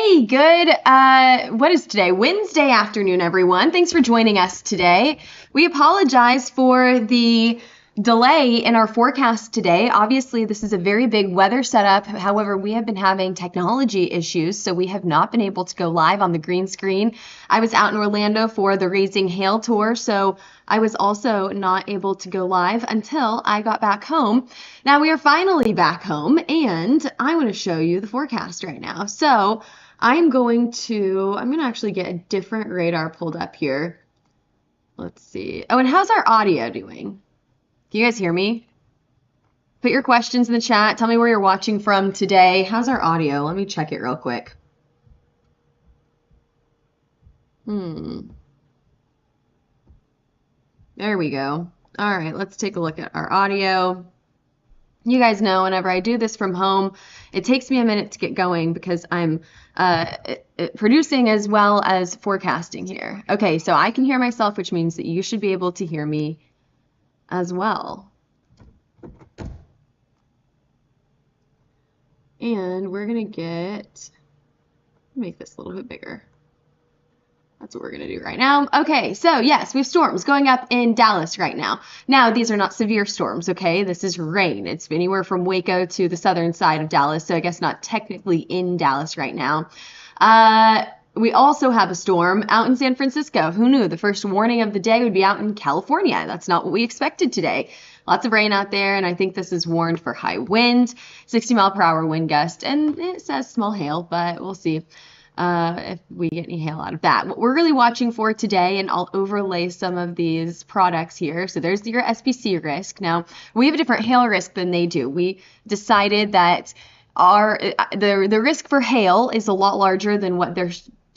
Hey, good, what is today? Wednesday afternoon, everyone. Thanks for joining us today. We apologize for the delay in our forecast today. Obviously, this is a very big weather setup. However, we have been having technology issues, so we have not been able to go live on the green screen. I was out in Orlando for the Raising Hail tour, so I was also not able to go live until I got back home. Now we are finally back home, and I want to show you the forecast right now. So I'm going to actually get a different radar pulled up here. Let's see. Oh, and how's our audio doing? Can you guys hear me? Put your questions in the chat. Tell me where you're watching from today. How's our audio? Let me check it real quick. There we go. All right, let's take a look at our audio. You guys know whenever I do this from home, it takes me a minute to get going because I'm producing as well as forecasting here. Okay, so I can hear myself, which means that you should be able to hear me as well. And we're going to make this a little bit bigger. That's what we're going to do right now. Okay, so yes, we have storms going up in Dallas right now. Now, these are not severe storms, okay? This is rain. It's anywhere from Waco to the southern side of Dallas, so I guess not technically in Dallas right now. We also have a storm out in San Francisco. Who knew? The first warning of the day would be out in California. That's not what we expected today. Lots of rain out there, and I think this is warned for high wind, 60-mile-per-hour wind gust, and it says small hail, but we'll see if we get any hail out of that. What we're really watching for today, and I'll overlay some of these products here. So there's your SPC risk. Now, we have a different hail risk than they do. We decided that the risk for hail is a lot larger than what they're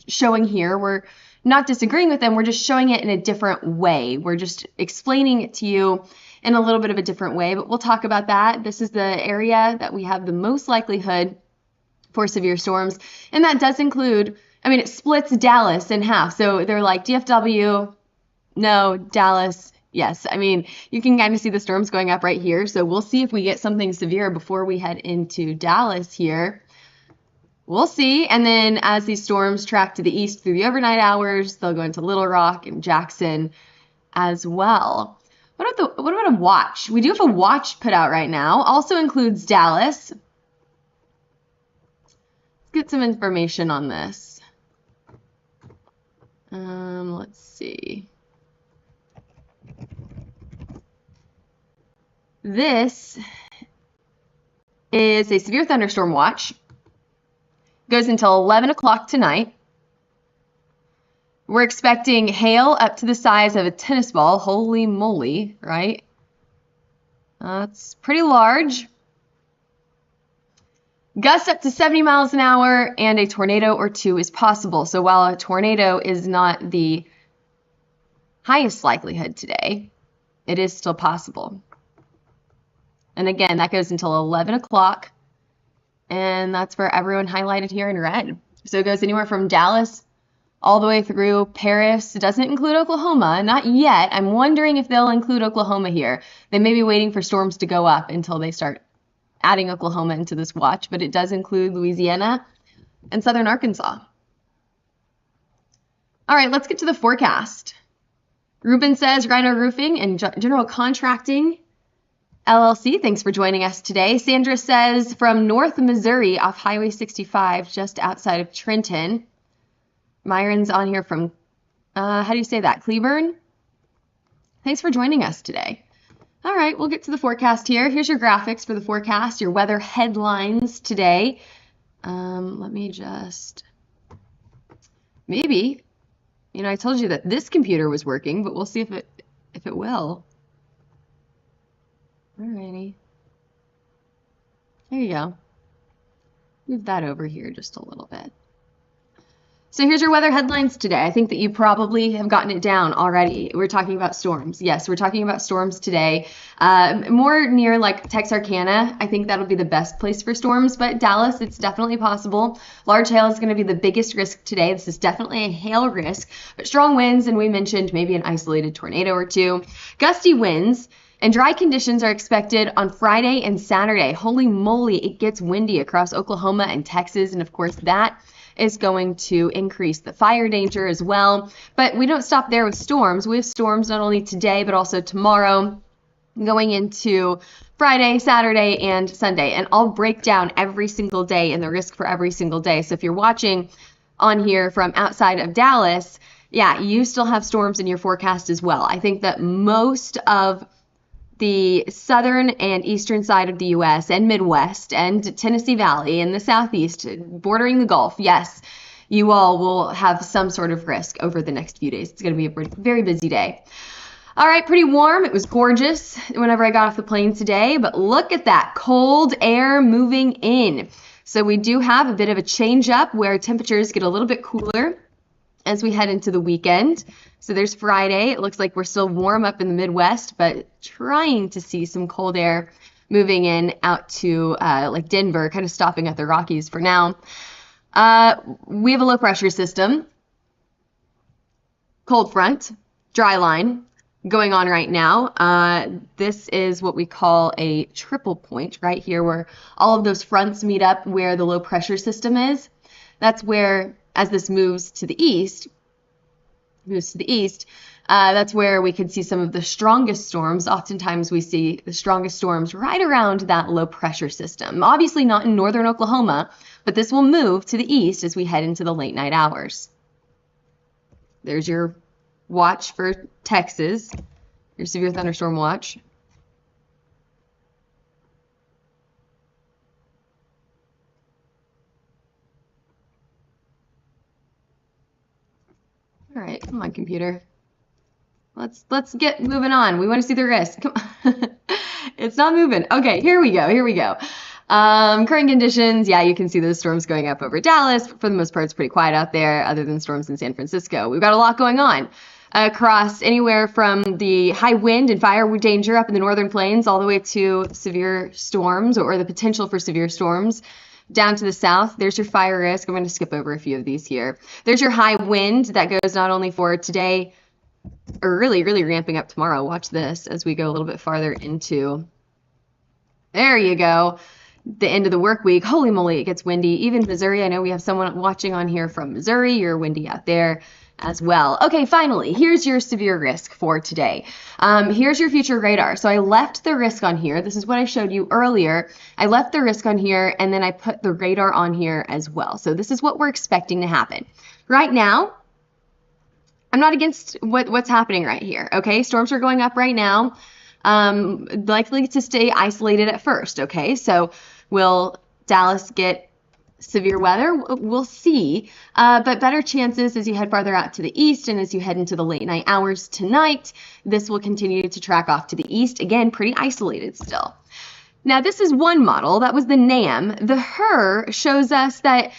showing here. We're not disagreeing with them. We're just showing it in a different way. We're just explaining it to you in a little bit of a different way, but we'll talk about that. This is the area that we have the most likelihood for severe storms, and that does include, it splits Dallas in half. So they're like DFW, no, Dallas, yes. You can kind of see the storms going up right here. So we'll see if we get something severe before we head into Dallas here. We'll see. And then as these storms track to the east through the overnight hours, they'll go into Little Rock and Jackson as well. What about a watch? We do have a watch put out right now. Also includes Dallas. Let's get some information on this. Let's see. This is a severe thunderstorm watch. Goes until 11 o'clock tonight. We're expecting hail up to the size of a tennis ball. Holy moly, right? That's pretty large. Gusts up to 70 miles an hour, and a tornado or two is possible. So while a tornado is not the highest likelihood today, it is still possible. And again, that goes until 11 o'clock. And that's for everyone highlighted here in red. So it goes anywhere from Dallas all the way through Paris. It doesn't include Oklahoma, not yet. I'm wondering if they'll include Oklahoma here. They may be waiting for storms to go up until they start adding Oklahoma into this watch, but it does include Louisiana and southern Arkansas. All right, let's get to the forecast. Ruben says, Rhino Roofing and General Contracting LLC, thanks for joining us today. Sandra says, from North Missouri off Highway 65, just outside of Trenton. Myron's on here from, how do you say that, Cleburne? Thanks for joining us today. All right, we'll get to the forecast here. Here's your graphics for the forecast, your weather headlines today. Let me just, maybe, I told you that this computer was working, but we'll see if it will. Alrighty. There you go. Move that over here just a little bit. So here's your weather headlines today. I think that you probably have gotten it down already. We're talking about storms. Yes, we're talking about storms today. More near like Texarkana. I think that'll be the best place for storms, but Dallas, it's definitely possible. Large hail is going to be the biggest risk today. This is definitely a hail risk, but strong winds, and we mentioned maybe an isolated tornado or two. Gusty winds. And dry conditions are expected on Friday and Saturday. Holy moly, it gets windy across Oklahoma and Texas. And of course, that is going to increase the fire danger as well. But we don't stop there with storms. We have storms not only today, but also tomorrow, going into Friday, Saturday, and Sunday. And I'll break down every single day and the risk for every single day. So if you're watching on here from outside of Dallas, yeah, you still have storms in your forecast as well. I think that most of the southern and eastern side of the U.S. and Midwest and Tennessee Valley and the Southeast bordering the Gulf, yes, you all will have some sort of risk over the next few days. It's going to be a very busy day. All right, pretty warm. It was gorgeous whenever I got off the plane today, but look at that cold air moving in. So we do have a bit of a change up where temperatures get a little bit cooler as we head into the weekend. So there's Friday. It looks like we're still warm up in the Midwest, but trying to see some cold air moving in out to like Denver, kind of stopping at the Rockies for now. We have a low pressure system, cold front, dry line going on right now. This is what we call a triple point right here, where all of those fronts meet up where the low pressure system is. That's where, as this moves to the east, that's where we could see some of the strongest storms. Oftentimes we see the strongest storms right around that low pressure system. Obviously not in northern Oklahoma, but this will move to the east as we head into the late night hours. There's your watch for Texas, your severe thunderstorm watch. All right, come on, computer. Let's get moving on. We want to see the risk. Come on. It's not moving. Okay, here we go. Current conditions, yeah, you can see those storms going up over Dallas. For the most part, it's pretty quiet out there, other than storms in San Francisco. We've got a lot going on across anywhere from the high wind and fire danger up in the northern plains all the way to severe storms or the potential for severe storms down to the south. There's your fire risk. I'm going to skip over a few of these here. There's your high wind that goes not only for today, or really ramping up tomorrow. Watch this as we go a little bit farther into, there you go, the end of the work week. Holy moly, it gets windy. Even Missouri, I know we have someone watching on here from Missouri. You're windy out there as well. Okay, finally, here's your severe risk for today. Here's your future radar. So I left the risk on here. This is what I showed you earlier. I left the risk on here, and then I put the radar on here as well. So this is what we're expecting to happen. Right now, I'm not against what's happening right here, okay? Storms are going up right now, likely to stay isolated at first, okay? So will Dallas get severe weather? We'll see, but better chances as you head farther out to the east and as you head into the late night hours tonight. This will continue to track off to the east. Again, pretty isolated still. Now, this is one model. That was the NAM. The HRRR shows us that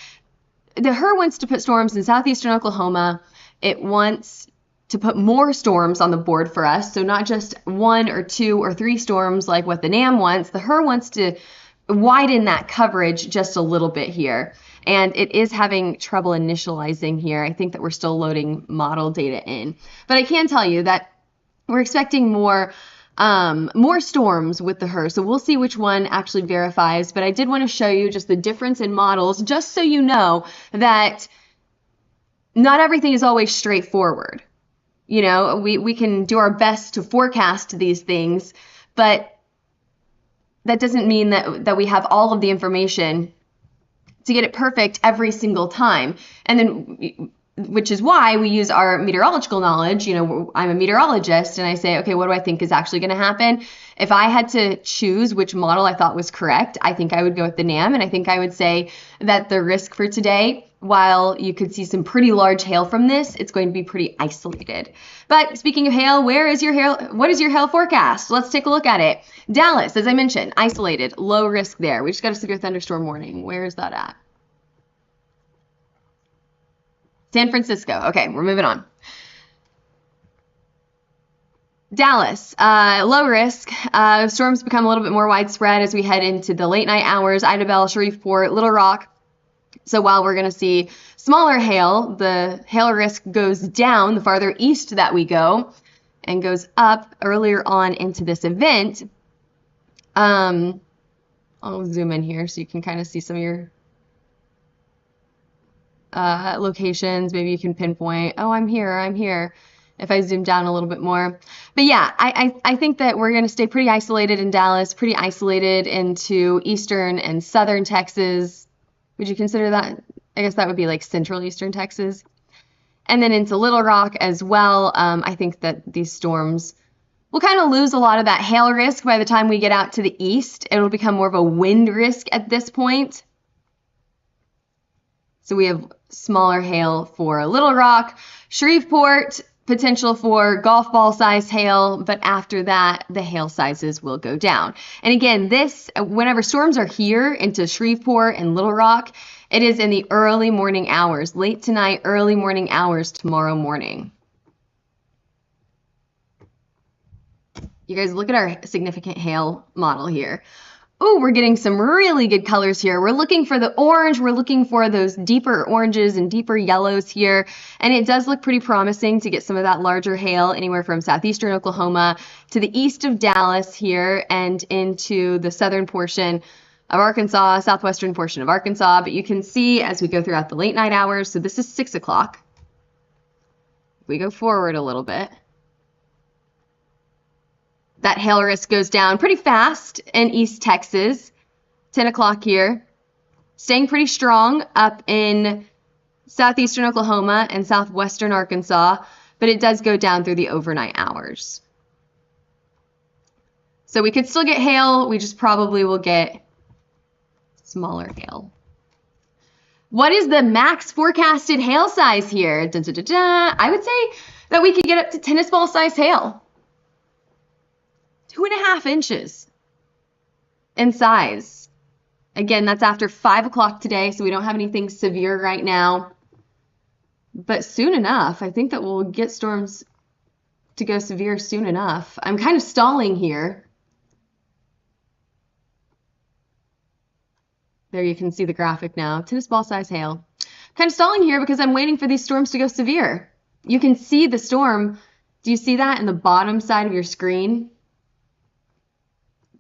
the HRRR wants to put storms in southeastern Oklahoma. It wants to put more storms on the board for us. So not just 1 or 2 or 3 storms like what the NAM wants. The HRRR wants to widen that coverage just a little bit here. And it is having trouble initializing here. I think that we're still loading model data in. But I can tell you that we're expecting more storms with the HRRR. So we'll see which one actually verifies. But I did want to show you just the difference in models, just so you know that not everything is always straightforward. You know, we can do our best to forecast these things, but that doesn't mean that we have all of the information to get it perfect every single time. And then, which is why we use our meteorological knowledge. You know, I'm a meteorologist and I say, okay, what do I think is actually going to happen? If I had to choose which model I thought was correct, I think I would go with the NAM. And I think I would say that the risk for today, while you could see some pretty large hail from this, it's going to be pretty isolated. But speaking of hail, what is your hail forecast? Let's take a look at it. Dallas, as I mentioned, isolated, low risk there. We just got a severe thunderstorm warning. Where is that at? San Francisco. Okay, we're moving on. Dallas, low risk. Storms become a little bit more widespread as we head into the late night hours. Idabel, Shreveport, Little Rock. So while we're going to see smaller hail, the hail risk goes down the farther east that we go and goes up earlier on into this event. I'll zoom in here so you can kind of see some of your locations. Maybe you can pinpoint, oh, I'm here, if I zoom down a little bit more. But yeah, I think that we're going to stay pretty isolated in Dallas, pretty isolated into eastern and southern Texas. Would you consider that? I guess that would be like central eastern Texas. And then into Little Rock as well. I think that these storms will kind of lose a lot of that hail risk by the time we get out to the east. It'll become more of a wind risk at this point. So we have smaller hail for Little Rock, Shreveport, potential for golf ball size hail, but after that, the hail sizes will go down. And again, whenever storms are here into Shreveport and Little Rock, it is in the early morning hours, late tonight, early morning hours tomorrow morning. You guys look at our significant hail model here. Oh, we're getting some really good colors here. We're looking for the orange. We're looking for those deeper oranges and deeper yellows here. And it does look pretty promising to get some of that larger hail anywhere from southeastern Oklahoma to the east of Dallas here and into the southern portion of Arkansas, southwestern portion of Arkansas. But you can see as we go throughout the late night hours, so this is 6 o'clock. If we go forward a little bit, that hail risk goes down pretty fast in East Texas, 10 o'clock here, staying pretty strong up in southeastern Oklahoma and southwestern Arkansas, but it does go down through the overnight hours. So we could still get hail, we just probably will get smaller hail. What is the max forecasted hail size here? Dun, dun, dun, dun. I would say that we could get up to tennis ball size hail. 2.5 inches in size. Again, that's after 5 o'clock today, so we don't have anything severe right now. But soon enough, I think that we'll get storms to go severe soon enough. I'm kind of stalling here. There you can see the graphic now. Tennis ball size hail. Kind of stalling here because I'm waiting for these storms to go severe. You can see the storm. Do you see that in the bottom side of your screen?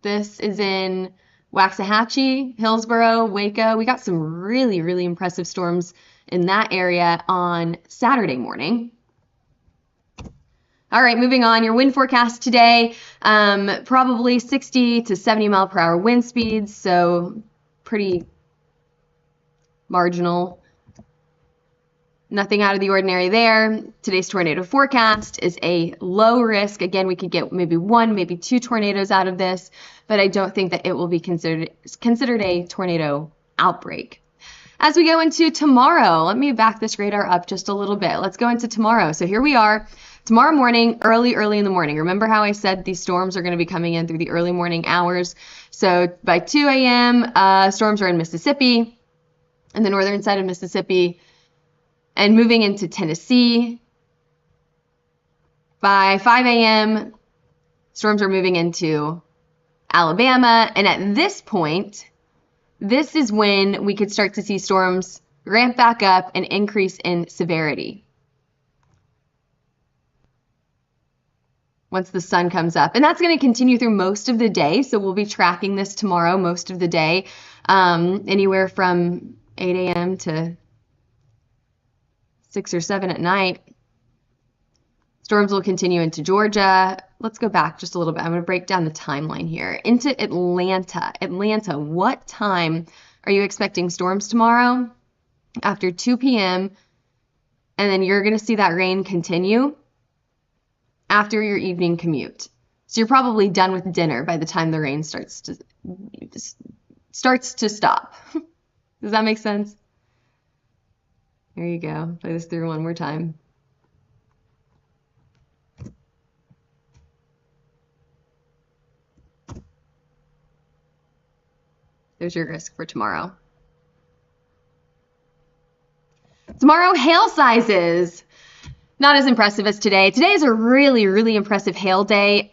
This is in Waxahachie, Hillsboro, Waco. We got some really, really impressive storms in that area on Saturday morning. All right, moving on. Your wind forecast today, probably 60 to 70 mile per hour wind speeds, so pretty marginal. Nothing out of the ordinary there. Today's tornado forecast is a low risk. Again, we could get maybe 1, maybe 2 tornadoes out of this, but I don't think that it will be considered a tornado outbreak. As we go into tomorrow, let me back this radar up just a little bit. Let's go into tomorrow. So here we are. Tomorrow morning, early in the morning. Remember how I said these storms are going to be coming in through the early morning hours? So by 2 a.m., storms are in Mississippi, and the northern side of Mississippi, and moving into Tennessee. By 5 a.m., storms are moving into Alabama. And at this point, this is when we could start to see storms ramp back up and increase in severity. Once the sun comes up. And that's going to continue through most of the day. So we'll be tracking this tomorrow most of the day, anywhere from 8 a.m. to 6 or 7 at night. Storms will continue into Georgia. Let's go back just a little bit. I'm going to break down the timeline here. Into Atlanta. Atlanta, what time are you expecting storms tomorrow? After 2 p.m. And then you're going to see that rain continue after your evening commute. So you're probably done with dinner by the time the rain starts to stop. Does that make sense? There you go. Play this through one more time. There's your risk for tomorrow. Tomorrow, hail sizes. Not as impressive as today. Today is a really, really impressive hail day.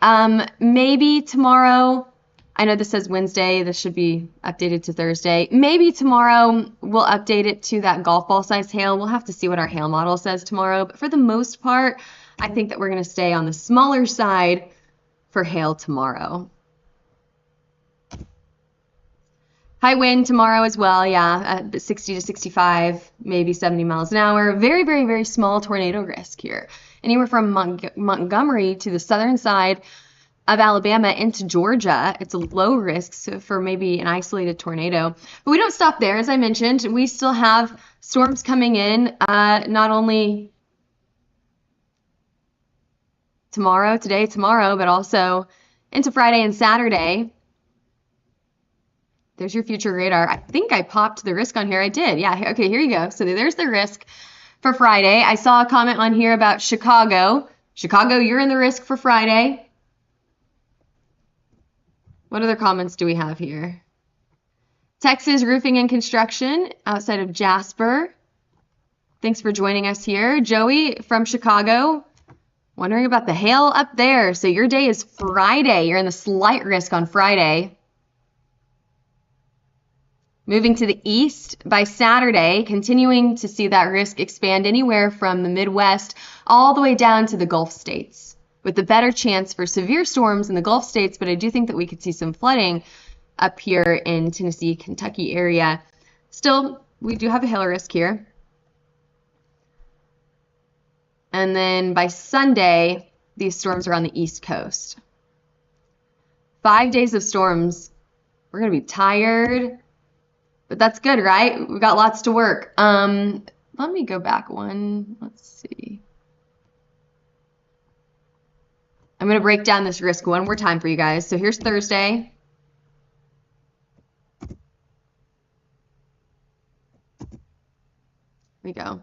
Maybe tomorrow, I know this says Wednesday, this should be updated to Thursday. Maybe tomorrow we'll update it to that golf ball size hail. We'll have to see what our hail model says tomorrow. But for the most part, I think that we're going to stay on the smaller side for hail tomorrow. High wind tomorrow as well, yeah, at 60 to 65, maybe 70 miles an hour. Very, very, very small tornado risk here. Anywhere from Montgomery to the southern side of Alabama into Georgia, it's a low risk for maybe an isolated tornado. But we don't stop there. As I mentioned, we still have storms coming in, not only tomorrow, but also into Friday and Saturday. There's your future radar. I think I popped the risk on here. I did. Yeah. Okay, here you go. So there's the risk for Friday. I saw a comment on here about Chicago. Chicago, you're in the risk for Friday. What other comments do we have here? Texas Roofing and Construction outside of Jasper. Thanks for joining us here. Joey from Chicago, wondering about the hail up there. So your day is Friday. You're in the slight risk on Friday. Moving to the east by Saturday, continuing to see that risk expand anywhere from the Midwest all the way down to the Gulf states, with the better chance for severe storms in the Gulf states, but I do think that we could see some flooding up here in Tennessee, Kentucky area. Still, we do have a hail risk here. And then by Sunday, these storms are on the East Coast. 5 days of storms. We're going to be tired. But that's good, right? We've got lots to work. Let me go back one. Let's see. I'm going to break down this risk one more time for you guys. So here's Thursday. Here we go.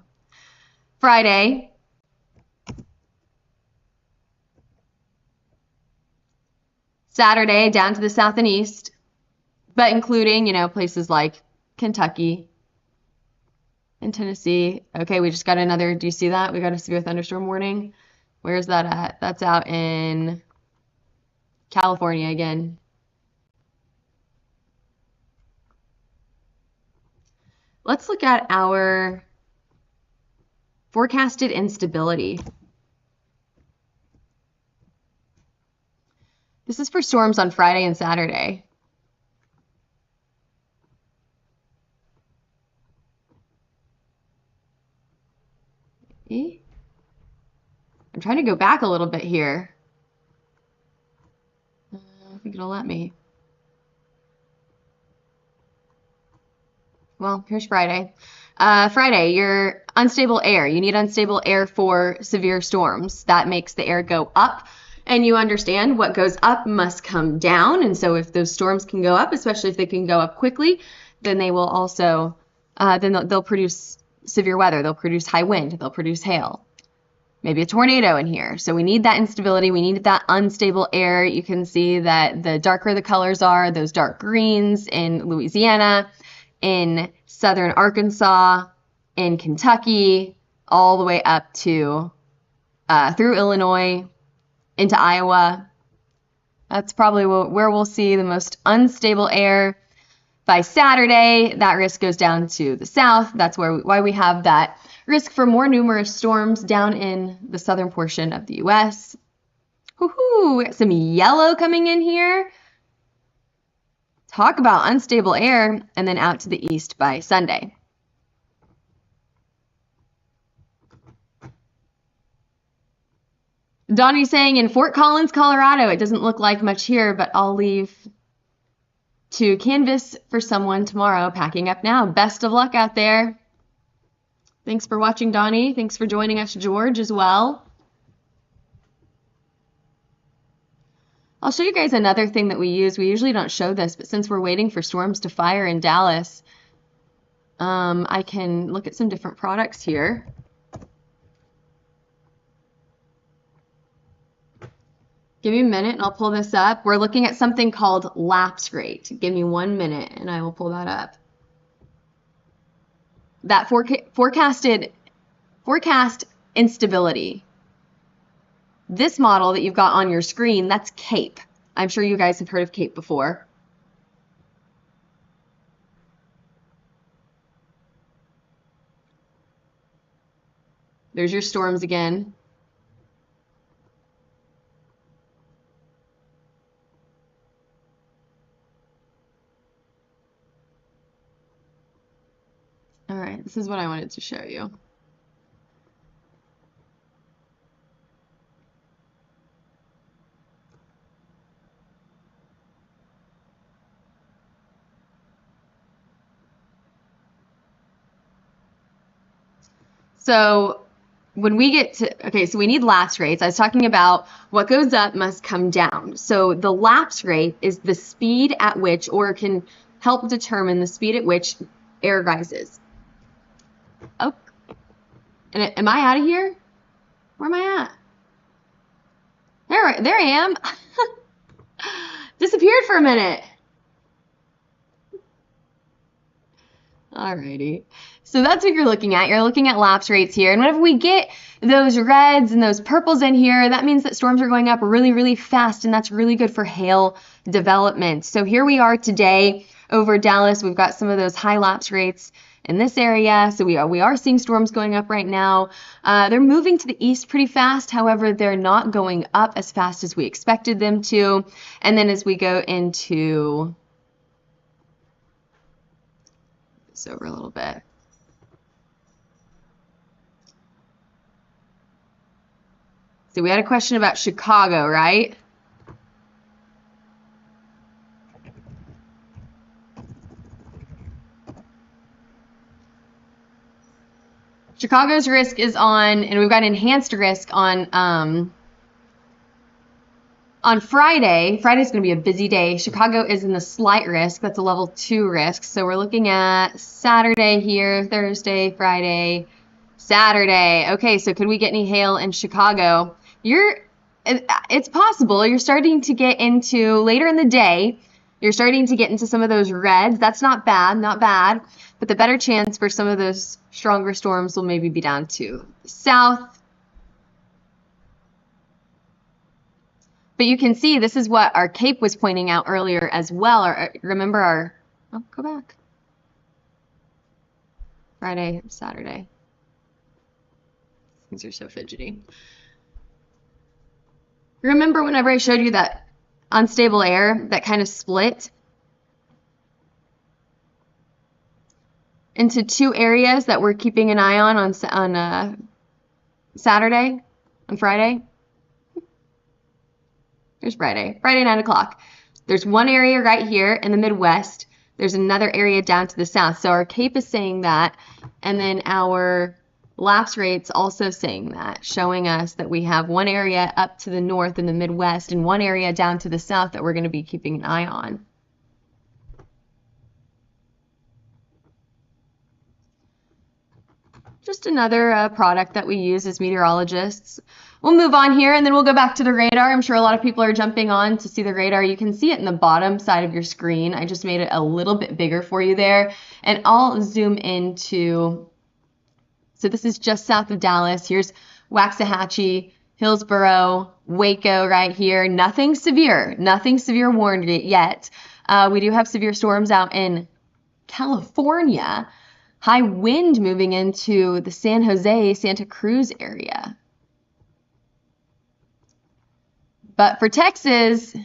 Friday. Saturday down to the south and east, but including, places like Kentucky and Tennessee. Okay, we just got another, do you see that? We got a severe thunderstorm warning. Where's that at? That's out in California again. Let's look at our forecasted instability. This is for storms on Friday and Saturday. I'm trying to go back a little bit here. I don't think it'll let me. Well, here's Friday. Friday, your unstable air. You need unstable air for severe storms. That makes the air go up. And you understand what goes up must come down. And so if those storms can go up, especially if they can go up quickly, then they will also, they'll produce severe weather. They'll produce high wind. They'll produce hail. Maybe a tornado in here. So we need that instability. We need that unstable air. You can see that the darker the colors are, those dark greens in Louisiana, in southern Arkansas, in Kentucky, all the way up to through Illinois, into Iowa. That's probably where we'll see the most unstable air. By Saturday, that risk goes down to the south. That's why we have that risk for more numerous storms down in the southern portion of the U.S. Woohoo! Some yellow coming in here. Talk about unstable air, and then out to the east by Sunday. Donnie's saying in Fort Collins, Colorado, it doesn't look like much here, but I'll leave to canvas for someone tomorrow. Packing up now. Best of luck out there. Thanks for watching, Donnie. Thanks for joining us, George, as well. I'll show you guys another thing that we use. We usually don't show this, but since we're waiting for storms to fire in Dallas, I can look at some different products here. Give me a minute and I'll pull this up. We're looking at something called lapse rate. Give me 1 minute and I will pull that up. That forecast instability. This model that you've got on your screen, that's CAPE. I'm sure you guys have heard of CAPE before. There's your storms again. All right, this is what I wanted to show you. So when we get to, okay, so we need lapse rates. I was talking about what goes up must come down. So the lapse rate is the speed at which, or can help determine the speed at which air rises. Oh, and am I out of here? Where am I at? There I am. Disappeared for a minute. Alrighty. So that's what you're looking at. You're looking at lapse rates here. And whenever we get those reds and those purples in here, that means that storms are going up really, really fast, and that's really good for hail development. So here we are today over Dallas. We've got some of those high lapse rates in this area. So we are seeing storms going up right now. They're moving to the east pretty fast. However, they're not going up as fast as we expected them to. And then as we go into this over a little bit. So we had a question about Chicago, right? Chicago's risk is on, and we've got enhanced risk on Friday. Friday's going to be a busy day. Chicago is in the slight risk. That's a level 2 risk. So we're looking at Saturday here, Thursday, Friday, Saturday. Okay, so could we get any hail in Chicago? It's possible. You're starting to get into, later in the day, you're starting to get into some of those reds. That's not bad, not bad. But the better chance for some of those stronger storms will maybe be down to the south. But you can see this is what our CAPE was pointing out earlier as well. Remember our, oh, go back. Friday, Saturday. Things are so fidgety. Remember whenever I showed you that unstable air that kind of split into two areas that we're keeping an eye on Saturday, on Friday? There's Friday, 9 o'clock. There's one area right here in the Midwest. There's another area down to the south. So our CAPE is saying that, and then our lapse rate's also saying that, showing us that we have one area up to the north in the Midwest and one area down to the south that we're going to be keeping an eye on. Just another product that we use as meteorologists. We'll move on here and then we'll go back to the radar. I'm sure a lot of people are jumping on to see the radar. You can see it in the bottom side of your screen. I just made it a little bit bigger for you there. And I'll zoom into, so this is just south of Dallas. Here's Waxahachie, Hillsboro, Waco right here. Nothing severe warned yet. We do have severe storms out in California. High wind moving into the San Jose, Santa Cruz area. But for Texas,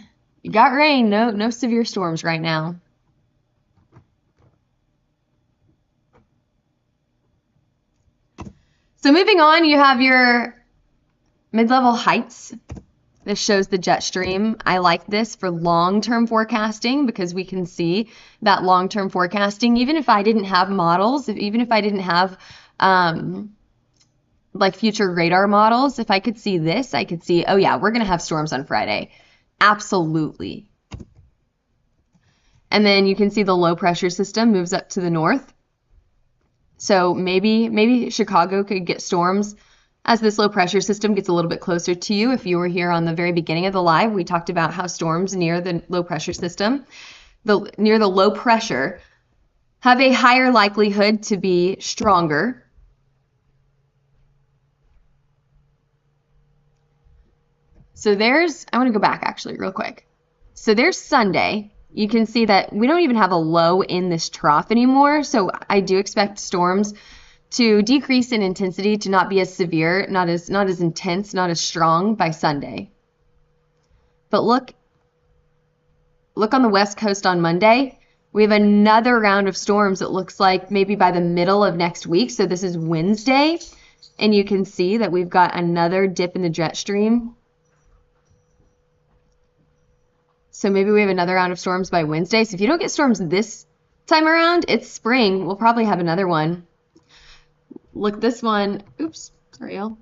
you got rain, no severe storms right now. So moving on, you have your mid-level heights. This shows the jet stream. I like this for long-term forecasting because we can see that long-term forecasting, even if I didn't have models, even if I didn't have like future radar models, if I could see this, I could see, oh yeah, we're going to have storms on Friday. Absolutely. And then you can see the low pressure system moves up to the north. So maybe Chicago could get storms as this low pressure system gets a little bit closer to you. If you were here on the very beginning of the live, we talked about how storms near the low pressure system, near the low pressure, have a higher likelihood to be stronger. So I want to go back actually real quick. So there's Sunday. You can see that we don't even have a low in this trough anymore. So I do expect storms to decrease in intensity, to not be as severe, not as intense, not as strong by Sunday. But look on the West Coast on Monday. We have another round of storms, it looks like maybe by the middle of next week. So this is Wednesday, and you can see that we've got another dip in the jet stream. So maybe we have another round of storms by Wednesday. So if you don't get storms this time around, it's spring. We'll probably have another one. Look, this one. Oops, sorry, y'all.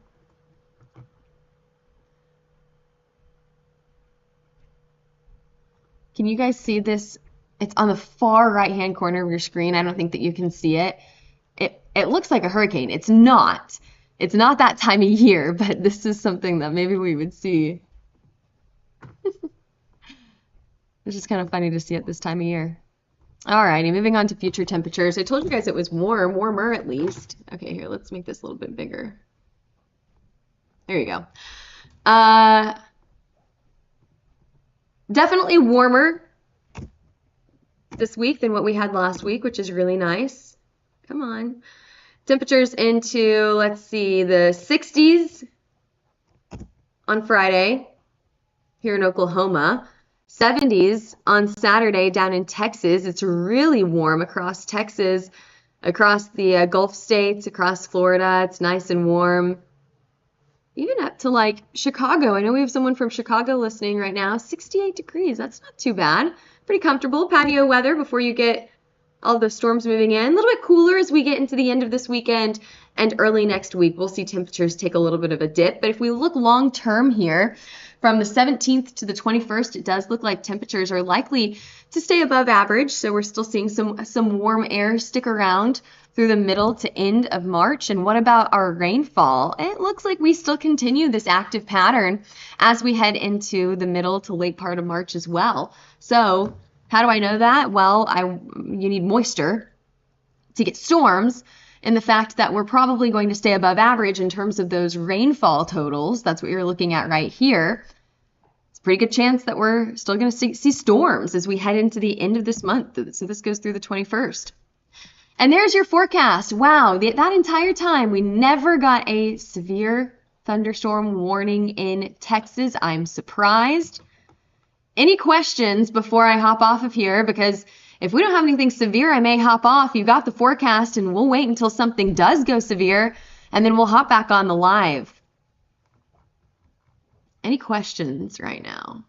Can you guys see this? It's on the far right-hand corner of your screen. I don't think that you can see it. It looks like a hurricane. It's not. It's not that time of year, but this is something that maybe we would see. It's just kind of funny to see it this time of year. Alrighty, moving on to future temperatures. I told you guys it was warmer at least. Okay, here, let's make this a little bit bigger. There you go. Definitely warmer this week than what we had last week, which is really nice. Come on. Temperatures into, let's see, the 60s on Friday here in Oklahoma. 70s on Saturday down in Texas. It's really warm across Texas, across the Gulf states, across Florida. It's nice and warm. Even up to like Chicago. I know we have someone from Chicago listening right now. 68 degrees. That's not too bad. Pretty comfortable patio weather before you get all the storms moving in. A little bit cooler as we get into the end of this weekend and early next week. We'll see temperatures take a little bit of a dip. But if we look long term here, from the 17th to the 21st, it does look like temperatures are likely to stay above average. So we're still seeing some warm air stick around through the middle to end of March. And what about our rainfall? It looks like we still continue this active pattern as we head into the middle to late part of March as well. So how do I know that? Well, you need moisture to get storms, and the fact that we're probably going to stay above average in terms of those rainfall totals. That's what you're looking at right here. It's a pretty good chance that we're still going to see storms as we head into the end of this month. So this goes through the 21st. And there's your forecast. Wow, that entire time we never got a severe thunderstorm warning in Texas. I'm surprised. Any questions before I hop off of here? Because if we don't have anything severe, I may hop off. You got the forecast, and we'll wait until something does go severe, and then we'll hop back on the live. Any questions right now?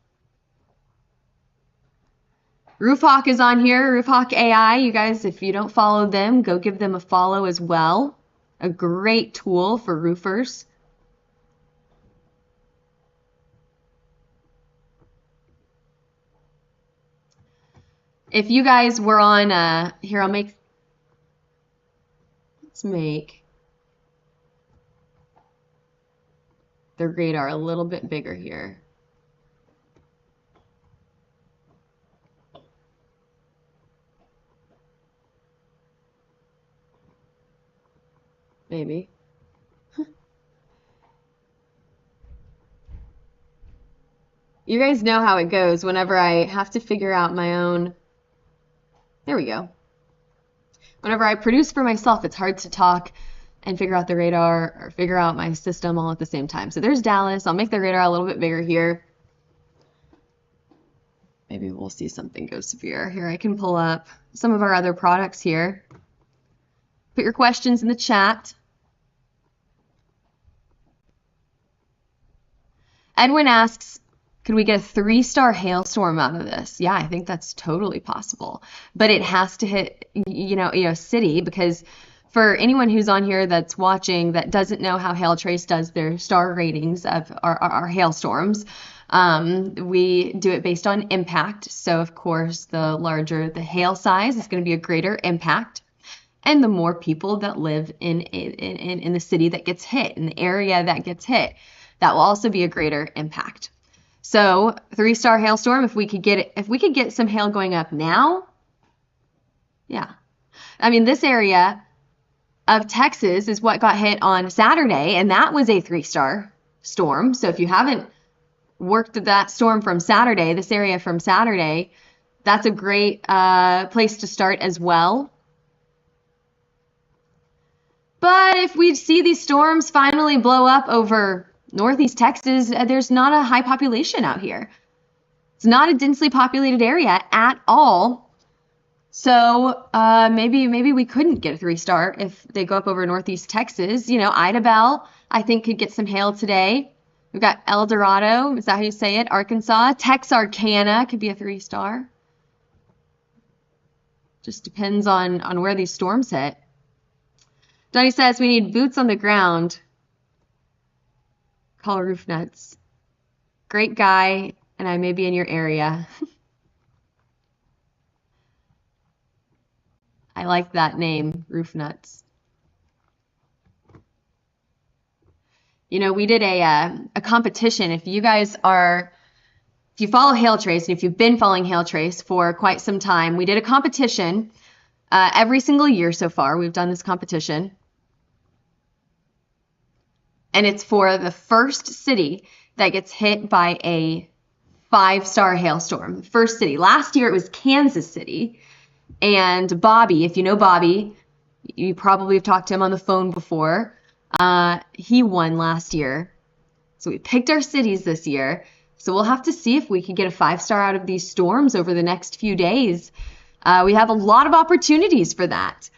RoofHawk is on here, RoofHawk AI. You guys, if you don't follow them, go give them a follow as well. A great tool for roofers. If you guys were on, here, let's make the radar a little bit bigger here. Maybe. You guys know how it goes whenever I have to figure out my own. There we go. Whenever I produce for myself, it's hard to talk and figure out the radar or figure out my system all at the same time. So there's Dallas. I'll make the radar a little bit bigger here. Maybe we'll see something go severe. Here, I can pull up some of our other products here. Put your questions in the chat. Edwin asks, could we get a 3-star hailstorm out of this? Yeah, I think that's totally possible. But it has to hit, city, because for anyone who's on here that's watching that doesn't know how Hailtrace does their star ratings of our hailstorms, we do it based on impact. So, of course, the larger the hail size is going to be a greater impact. And the more people that live in the city that gets hit, in the area that gets hit, that will also be a greater impact. So 3-star hailstorm, if we could get some hail going up now, yeah. I mean, this area of Texas is what got hit on Saturday, and that was a 3-star storm. So if you haven't worked that storm from Saturday, this area from Saturday, that's a great place to start as well. But if we see these storms finally blow up over Northeast Texas, there's not a high population out here. It's not a densely populated area at all. So maybe we couldn't get a 3-star if they go up over Northeast Texas. You know, Idabel, I think, could get some hail today. We've got El Dorado, is that how you say it? Arkansas. Texarkana could be a 3-star. Just depends on where these storms hit. Donnie says we need boots on the ground. Call Roof Nuts. Great guy, and I may be in your area. I like that name, Roof Nuts. You know, we did a competition. If you follow Hail Trace, and if you've been following Hail Trace for quite some time, we did a competition every single year so far. We've done this competition. And it's for the first city that gets hit by a 5-star hailstorm. First city. Last year it was Kansas City. And Bobby, if you know Bobby, you probably have talked to him on the phone before. He won last year. So we picked our cities this year. So we'll have to see if we can get a 5-star out of these storms over the next few days. We have a lot of opportunities for that.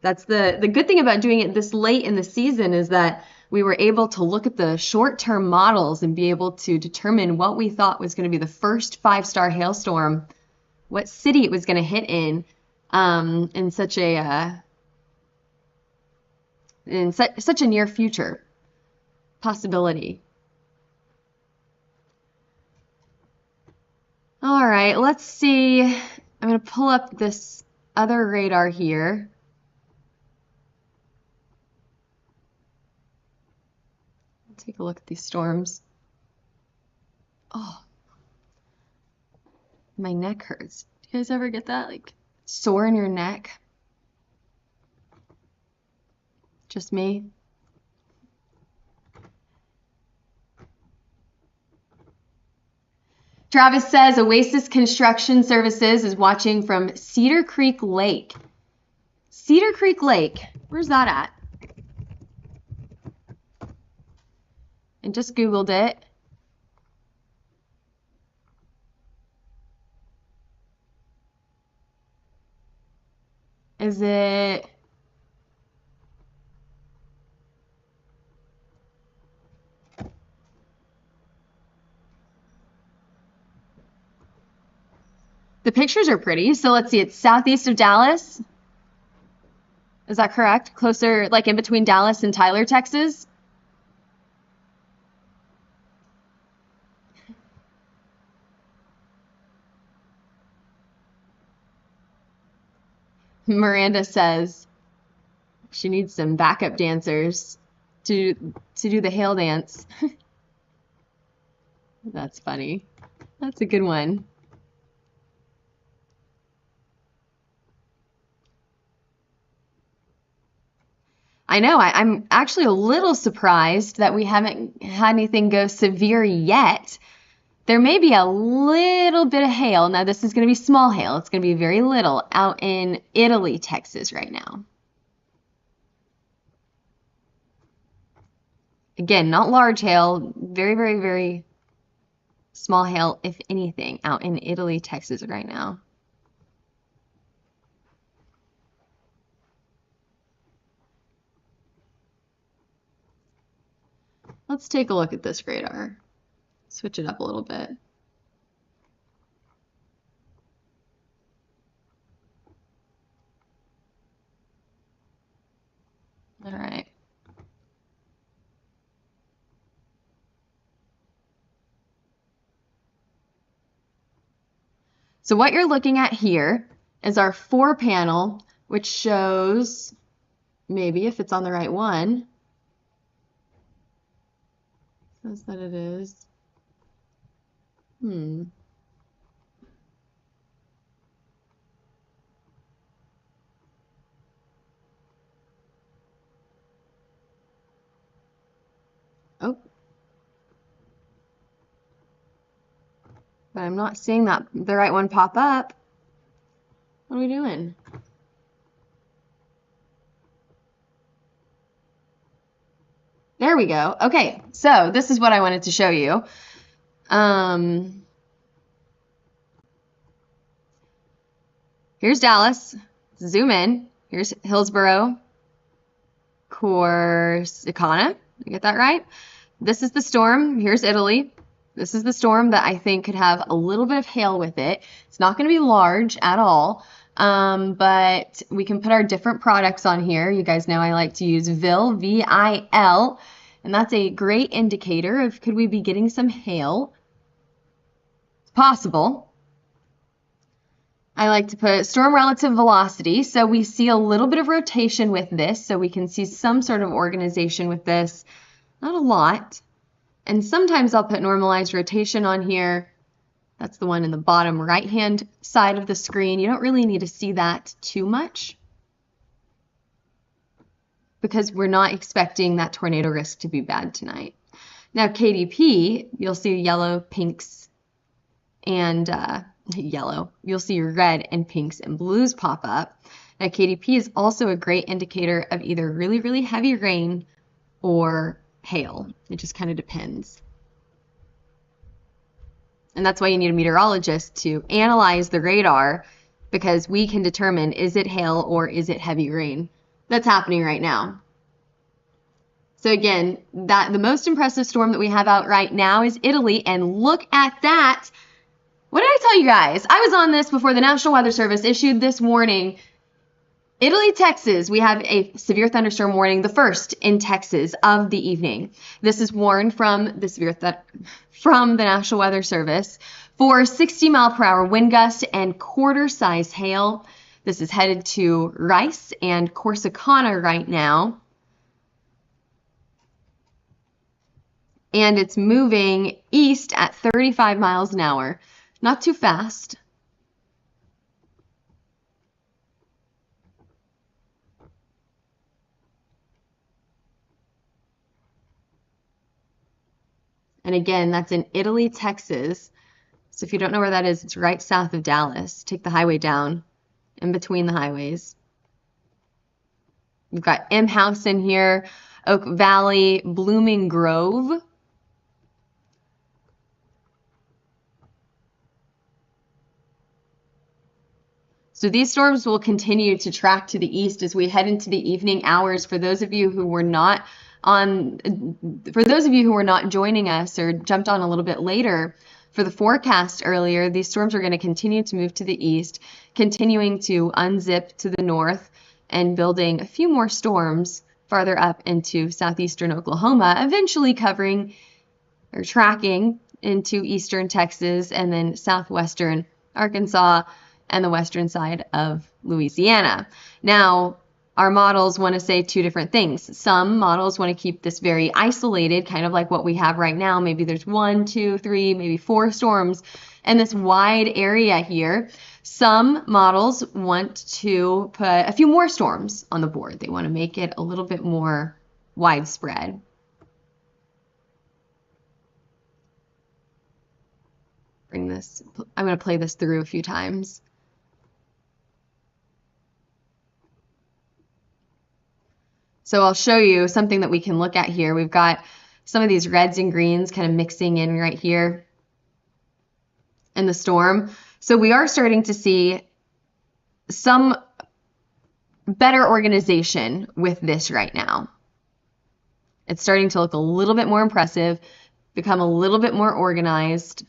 That's the good thing about doing it this late in the season, is that we were able to look at the short-term models and be able to determine what we thought was going to be the first 5-star hailstorm, what city it was going to hit in such a such a near future possibility. All right, let's see. I'm going to pull up this other radar here. Take a look at these storms. Oh, my neck hurts. Do you guys ever get that? Like, sore in your neck? Just me? Travis says Oasis Construction Services is watching from Cedar Creek Lake. Cedar Creek Lake, where's that at? And just Googled it. Is it... The pictures are pretty. So let's see, it's southeast of Dallas. Is that correct? Closer, like in between Dallas and Tyler, Texas? Miranda says she needs some backup dancers to do the hail dance. That's funny. That's a good one. I know, I'm actually a little surprised that we haven't had anything go severe yet. There may be a little bit of hail. Now, this is going to be small hail. It's going to be very little out in Italy, Texas right now. Again, not large hail. Very, very, very small hail, if anything, out in Italy, Texas right now. Let's take a look at this radar. Switch it up a little bit. All right. So what you're looking at here is our 4-panel, which shows, maybe if it's on the right one, says that it is. Oh. But I'm not seeing that the right one pop up. What are we doing? There we go. Okay, so this is what I wanted to show you. Here's Dallas. Zoom in. Here's Hillsborough, Corsicana. Did I get that right? This is the storm. Here's Italy. This is the storm that I think could have a little bit of hail with it. It's not going to be large at all, but we can put our different products on here. You guys know I like to use VIL, V-I-L, and that's a great indicator of could we be getting some hail. It's possible. I like to put storm relative velocity, so we see a little bit of rotation with this, so we can see some sort of organization with this. Not a lot. And sometimes I'll put normalized rotation on here. That's the one in the bottom right-hand side of the screen. You don't really need to see that too much because we're not expecting that tornado risk to be bad tonight. Now KDP, you'll see yellow, pinks, and yellow. You'll see red and pinks and blues pop up. Now KDP is also a great indicator of either really, really heavy rain or hail. It just kind of depends. And that's why you need a meteorologist to analyze the radar, because we can determine, is it hail or is it heavy rain? That's happening right now. So again, the most impressive storm that we have out right now is Italy, and look at that. What did I tell you guys? I was on this before the National Weather Service issued this warning. Italy, Texas, we have a severe thunderstorm warning, the first in Texas of the evening. This is warned from the National Weather Service for 60-mile-per-hour wind gusts and quarter-size hail. This is headed to Rice and Corsicana right now. And it's moving east at 35 miles an hour. Not too fast. And again, that's in Italy, Texas. So if you don't know where that is, it's right south of Dallas. Take the highway down, in between the highways. We've got M House in here, Oak Valley, Blooming Grove. So these storms will continue to track to the east as we head into the evening hours. For those of you who were not joining us or jumped on a little bit later for the forecast earlier, these storms are going to continue to move to the east, continuing to unzip to the north and building a few more storms farther up into southeastern Oklahoma, eventually covering or tracking into eastern Texas and then southwestern Arkansas and the western side of Louisiana. Now, our models want to say two different things. Some models want to keep this very isolated, kind of like what we have right now. Maybe there's 1, 2, 3, maybe 4 storms in this wide area here. Some models want to put a few more storms on the board. They want to make it a little bit more widespread. I'm going to play this through a few times. So I'll show you something that we can look at here. We've got some of these reds and greens kind of mixing in right here in the storm. So we are starting to see some better organization with this right now. It's starting to look a little bit more impressive, become a little bit more organized.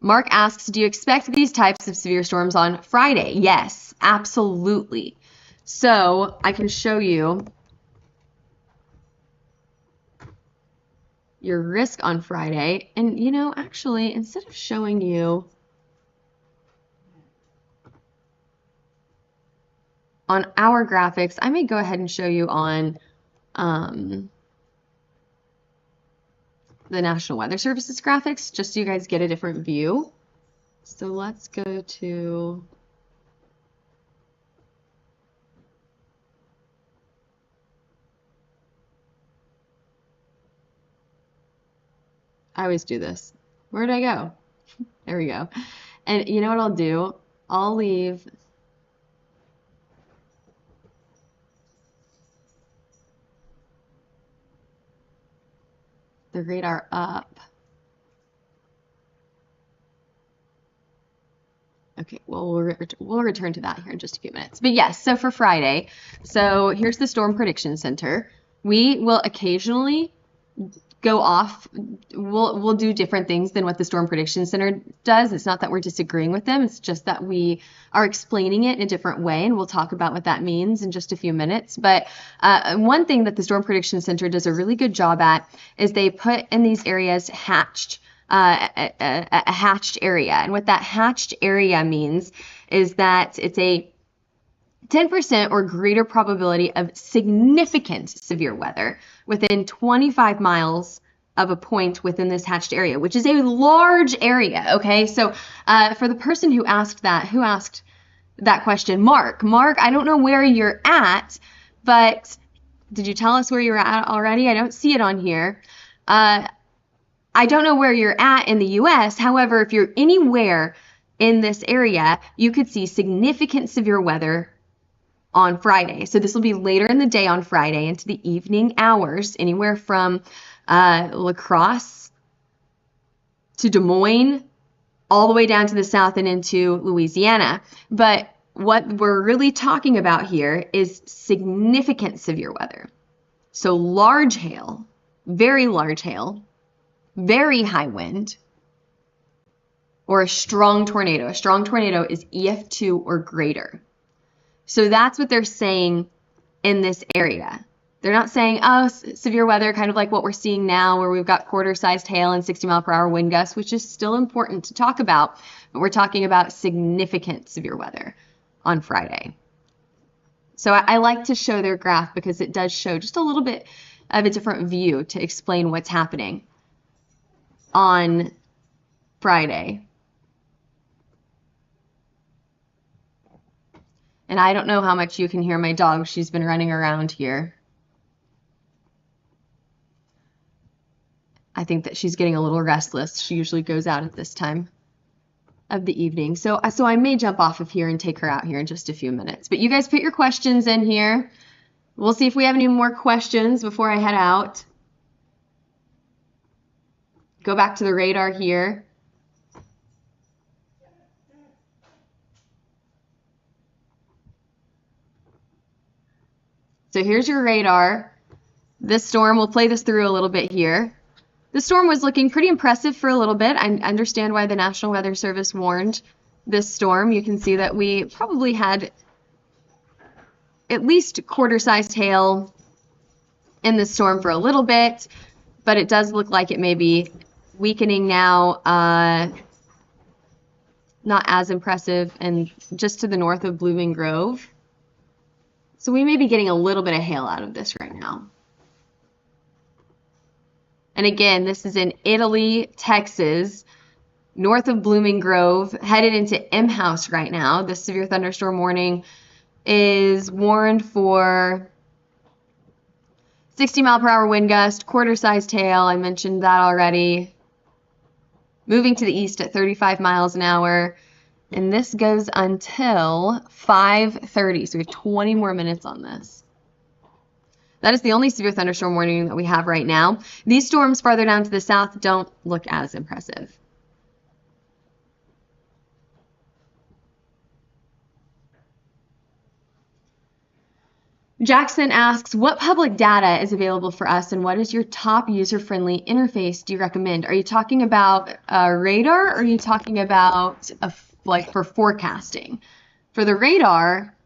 Mark asks, do you expect these types of severe storms on Friday? Yes, absolutely. So I can show you your risk on Friday. And, you know, actually, instead of showing you on our graphics, I may go ahead and show you on the National Weather Service's graphics, just so you guys get a different view. So let's go to I always do this. Where did I go? There we go. And you know what I'll do? I'll leave the radar up. Okay, well, we'll return to that here in just a few minutes. But yes, so for Friday, so here's the Storm Prediction Center. We will occasionally go off. We'll do different things than what the Storm Prediction Center does. It's not that we're disagreeing with them. It's just that we are explaining it in a different way, and we'll talk about what that means in just a few minutes. But one thing that the Storm Prediction Center does a really good job at is they put in these areas hatched. A hatched area. And what that hatched area means is that it's a 10% or greater probability of significant severe weather within 25 miles of a point within this hatched area, which is a large area. Okay, so for the person who asked that question, Mark, I don't know where you're at, but did you tell us where you're at already? I don't see it on here. I don't know where you're at in the US. However, if you're anywhere in this area, you could see significant severe weather on Friday. So this will be later in the day on Friday into the evening hours, anywhere from La Crosse to Des Moines, all the way down to the south and into Louisiana. But what we're really talking about here is significant severe weather. So large hail, very large hail, very high wind, or a strong tornado. A strong tornado is EF2 or greater. So that's what they're saying in this area. They're not saying, oh, severe weather, kind of like what we're seeing now, where we've got quarter-sized hail and 60-mile-per-hour wind gusts, which is still important to talk about. But we're talking about significant severe weather on Friday. So I like to show their graph because it does show just a little bit of a different view to explain what's happening on Friday. And I don't know how much you can hear my dog. She's been running around here. I think that she's getting a little restless. She usually goes out at this time of the evening. So I may jump off of here and take her out here in just a few minutes. But you guys put your questions in here. We'll see if we have any more questions before I head out. Go back to the radar here. So here's your radar. This storm, we'll play this through a little bit here. The storm was looking pretty impressive for a little bit. I understand why the National Weather Service warned this storm. You can see that we probably had at least quarter-sized hail in this storm for a little bit, but it does look like it may be weakening now, not as impressive, and just to the north of Blooming Grove. So we may be getting a little bit of hail out of this right now. And again, this is in Italy, Texas, north of Blooming Grove, headed into Emhouse right now. This severe thunderstorm warning is warned for 60-mile-per-hour wind gust, quarter-sized hail. I mentioned that already. Moving to the east at 35 miles an hour. And this goes until 5:30. So we have 20 more minutes on this. That is the only severe thunderstorm warning that we have right now. These storms farther down to the south don't look as impressive. Jackson asks, what public data is available for us and what is your top user-friendly interface do you recommend? Are you talking about radar or are you talking about like for forecasting? For the radar,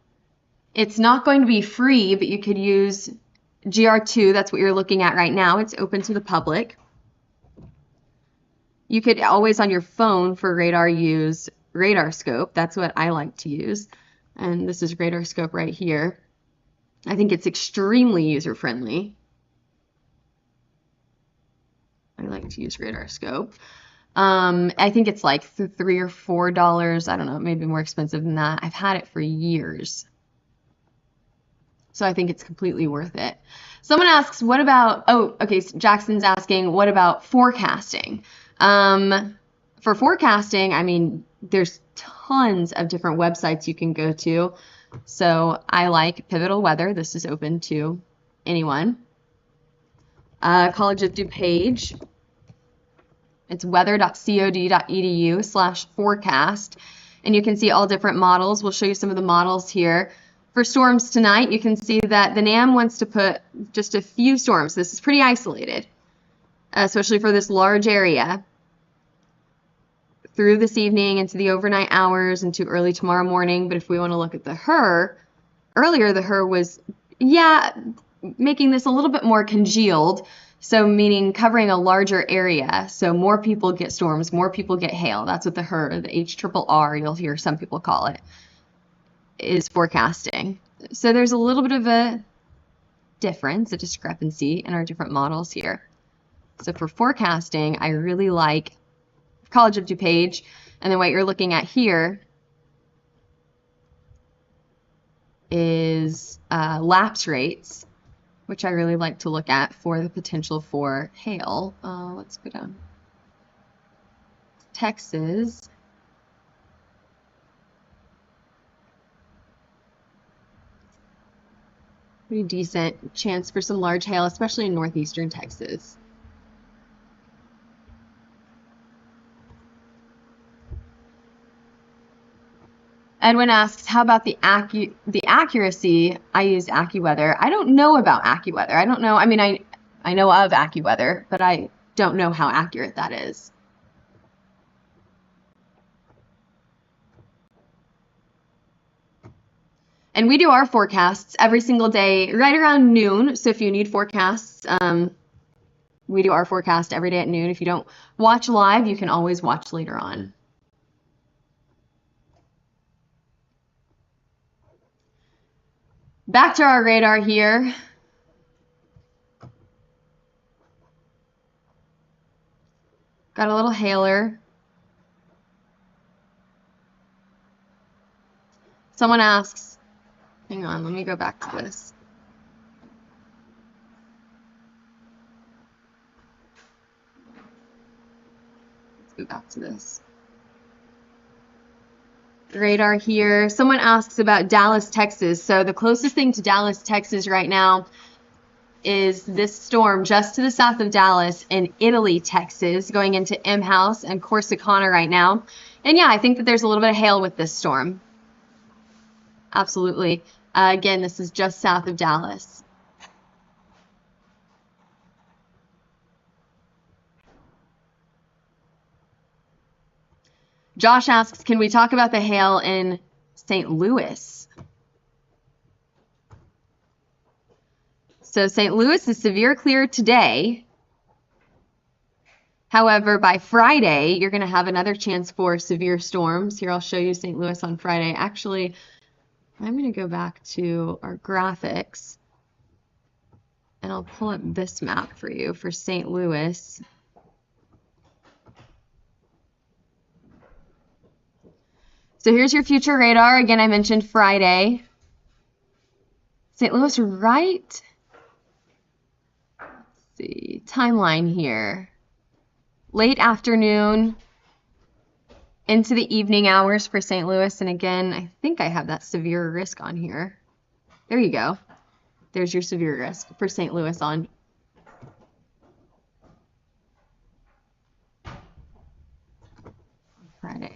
it's not going to be free, but you could use GR2. That's what you're looking at right now. It's open to the public. You could always on your phone for radar use RadarScope. That's what I like to use. And this is RadarScope right here. I think it's extremely user-friendly. I like to use RadarScope. I think it's like $3 or $4. I don't know, maybe more expensive than that. I've had it for years. So I think it's completely worth it. Someone asks, what about, oh, okay, so Jackson's asking, what about forecasting? For forecasting, I mean, there's tons of different websites you can go to. So I like Pivotal Weather. This is open to anyone. College of DuPage. It's weather.cod.edu/forecast. and you can see all different models. We'll show you some of the models here. For storms tonight, you can see that the NAM wants to put just a few storms. This is pretty isolated, especially for this large area, through this evening into the overnight hours into early tomorrow morning. But if we want to look at the HRRR, earlier the HRRR was, making this a little bit more congealed, so meaning covering a larger area. So more people get storms, more people get hail. That's what the HRRR, the HRRR, you'll hear some people call it, is forecasting. So there's a little bit of a difference, a discrepancy in our different models here. So for forecasting, I really like College of DuPage, and then what you're looking at here is lapse rates, which I really like to look at for the potential for hail. Let's go down. Texas. Pretty decent chance for some large hail, especially in northeastern Texas. Edwin asks, how about the accuracy? I use AccuWeather. I don't know about AccuWeather. I don't know. I mean, I know of AccuWeather, but I don't know how accurate that is. And we do our forecasts every single day right around noon. So if you need forecasts, we do our forecast every day at noon. If you don't watch live, you can always watch later on. Back to our radar here. Got a little hailer. Someone asks, hang on, let me go back to this. Let's go back to this. Radar here. Someone asks about Dallas, Texas. So the closest thing to Dallas, Texas right now is this storm just to the south of Dallas in Italy, Texas, going into M-House and Corsicana right now. And yeah, I think that there's a little bit of hail with this storm. Absolutely. Again, this is just south of Dallas. Josh asks, can we talk about the hail in St. Louis? So St. Louis is severe clear today. However, by Friday, you're going to have another chance for severe storms. Here, I'll show you St. Louis on Friday. Actually, I'm going to go back to our graphics, and I'll pull up this map for you for St. Louis. So here's your future radar. Again, I mentioned Friday. St. Louis, right? Let's see, timeline here. Late afternoon into the evening hours for St. Louis. And again, I think I have that severe risk on here. There you go. There's your severe risk for St. Louis on Friday.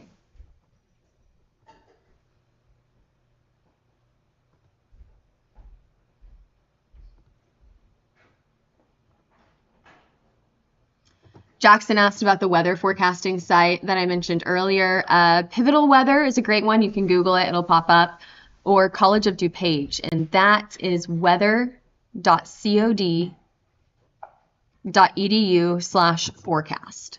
Jackson asked about the weather forecasting site that I mentioned earlier. Pivotal Weather is a great one. You can Google it. It'll pop up. Or College of DuPage. And that is weather.cod.edu/forecast.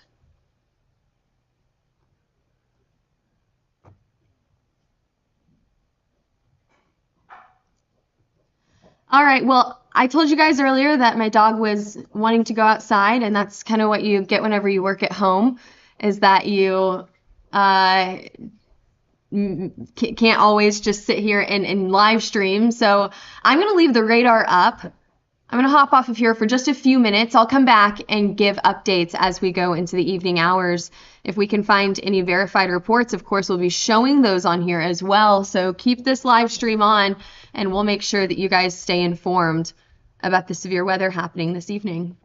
All right, well, I told you guys earlier that my dog was wanting to go outside, and that's kind of what you get whenever you work at home, is that you can't always just sit here and live stream. So I'm going to leave the radar up. I'm going to hop off of here for just a few minutes. I'll come back and give updates as we go into the evening hours. If we can find any verified reports, of course, we'll be showing those on here as well. So keep this live stream on, and we'll make sure that you guys stay informed about the severe weather happening this evening.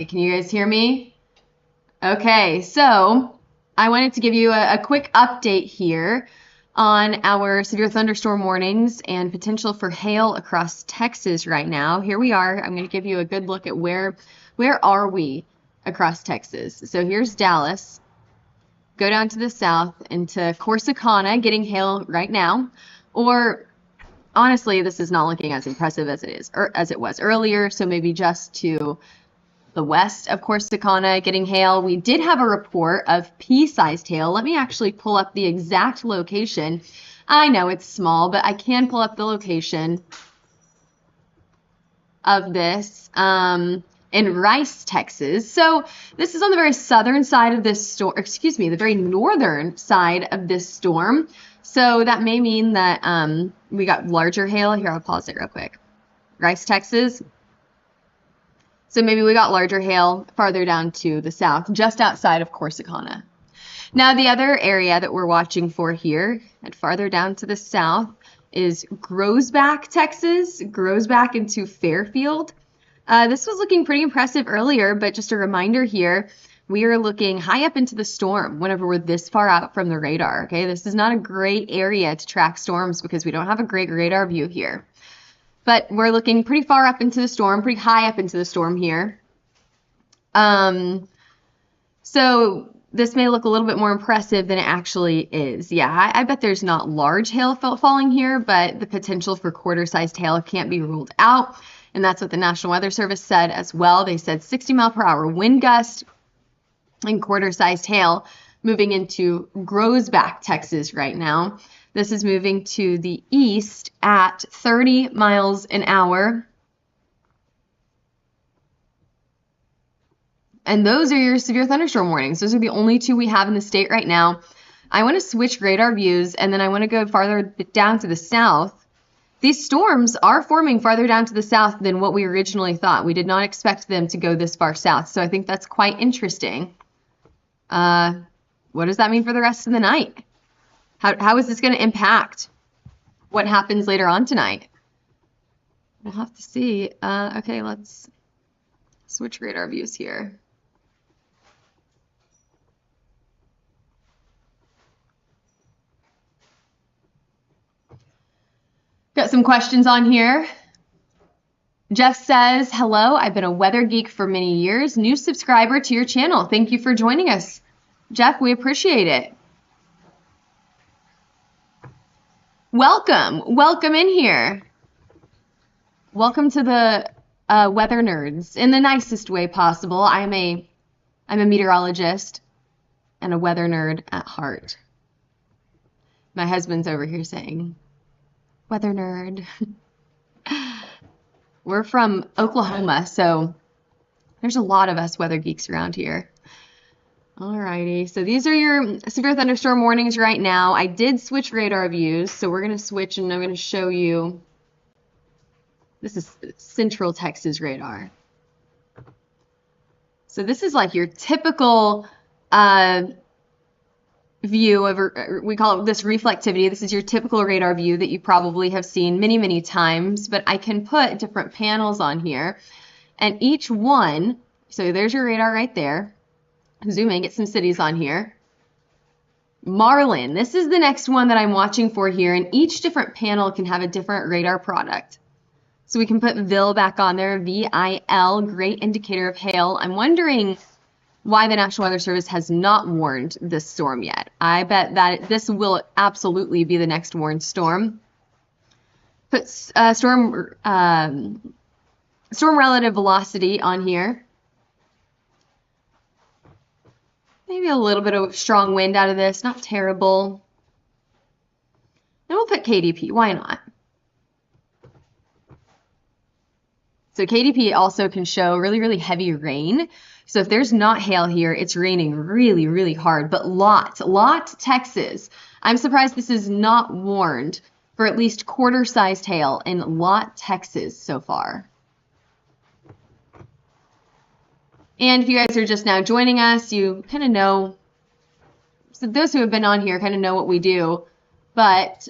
Can you guys hear me? Okay, so I wanted to give you a quick update here on our severe thunderstorm warnings and potential for hail across Texas right now. Here we are. I'm going to give you a good look at where are we across Texas. So here's Dallas. Go down to the south into Corsicana, getting hail right now. Or honestly, this is not looking as impressive as it was earlier. So maybe just to the west of Corsicana getting hail. We did have a report of pea-sized hail. Let me actually pull up the exact location. I know it's small, but I can pull up the location of this in Rice, Texas. So this is on the very southern side of this storm, excuse me, the very northern side of this storm. So that may mean that we got larger hail. Here, I'll pause it real quick. Rice, Texas. So maybe we got larger hail farther down to the south, just outside of Corsicana. Now, the other area that we're watching for here and farther down to the south is Groesbeck, Texas, Groesbeck into Fairfield. This was looking pretty impressive earlier, but just a reminder here, we are looking high up into the storm whenever we're this far out from the radar, okay? This is not a great area to track storms because we don't have a great radar view here. But we're looking pretty far up into the storm, pretty high up into the storm here. So this may look a little bit more impressive than it actually is. Yeah, I bet there's not large hail falling here, but the potential for quarter-sized hail can't be ruled out. And that's what the National Weather Service said as well. They said 60-mile-per-hour wind gust and quarter-sized hail moving into Groesbeck, Texas right now. This is moving to the east at 30 miles an hour. And those are your severe thunderstorm warnings. Those are the only two we have in the state right now. I want to switch radar views, and then I want to go farther down to the south. These storms are forming farther down to the south than what we originally thought. We did not expect them to go this far south, so I think that's quite interesting. What does that mean for the rest of the night? How is this going to impact what happens later on tonight? We'll have to see. Okay, let's switch radar views here. Got some questions on here. Jeff says, hello, I've been a weather geek for many years. New subscriber to your channel. Thank you for joining us. Jeff, we appreciate it. Welcome in here. Welcome to the weather nerds in the nicest way possible. I'm a meteorologist and a weather nerd at heart. My husband's over here saying, weather nerd. We're from Oklahoma, so there's a lot of us weather geeks around here. Alrighty, so these are your severe thunderstorm warnings right now. I did switch radar views, so we're going to switch and I'm going to show you. This is Central Texas radar. So this is like your typical view of, we call it this reflectivity. This is your typical radar view that you probably have seen many, many times, but I can put different panels on here. And each one, so there's your radar right there. Zoom in, get some cities on here. Marlin, this is the next one that I'm watching for here, and each different panel can have a different radar product. So we can put VIL back on there, VIL, great indicator of hail. I'm wondering why the National Weather Service has not warned this storm yet. I bet that this will absolutely be the next warned storm. Put storm relative velocity on here. Maybe a little bit of strong wind out of this, not terrible. Then we'll put KDP, why not? So KDP also can show really, really heavy rain. So if there's not hail here, it's raining really, really hard. But Lott, Texas. I'm surprised this is not warned for at least quarter-sized hail in Lott, Texas so far. And if you guys are just now joining us, you kind of know, so those who have been on here kind of know what we do, but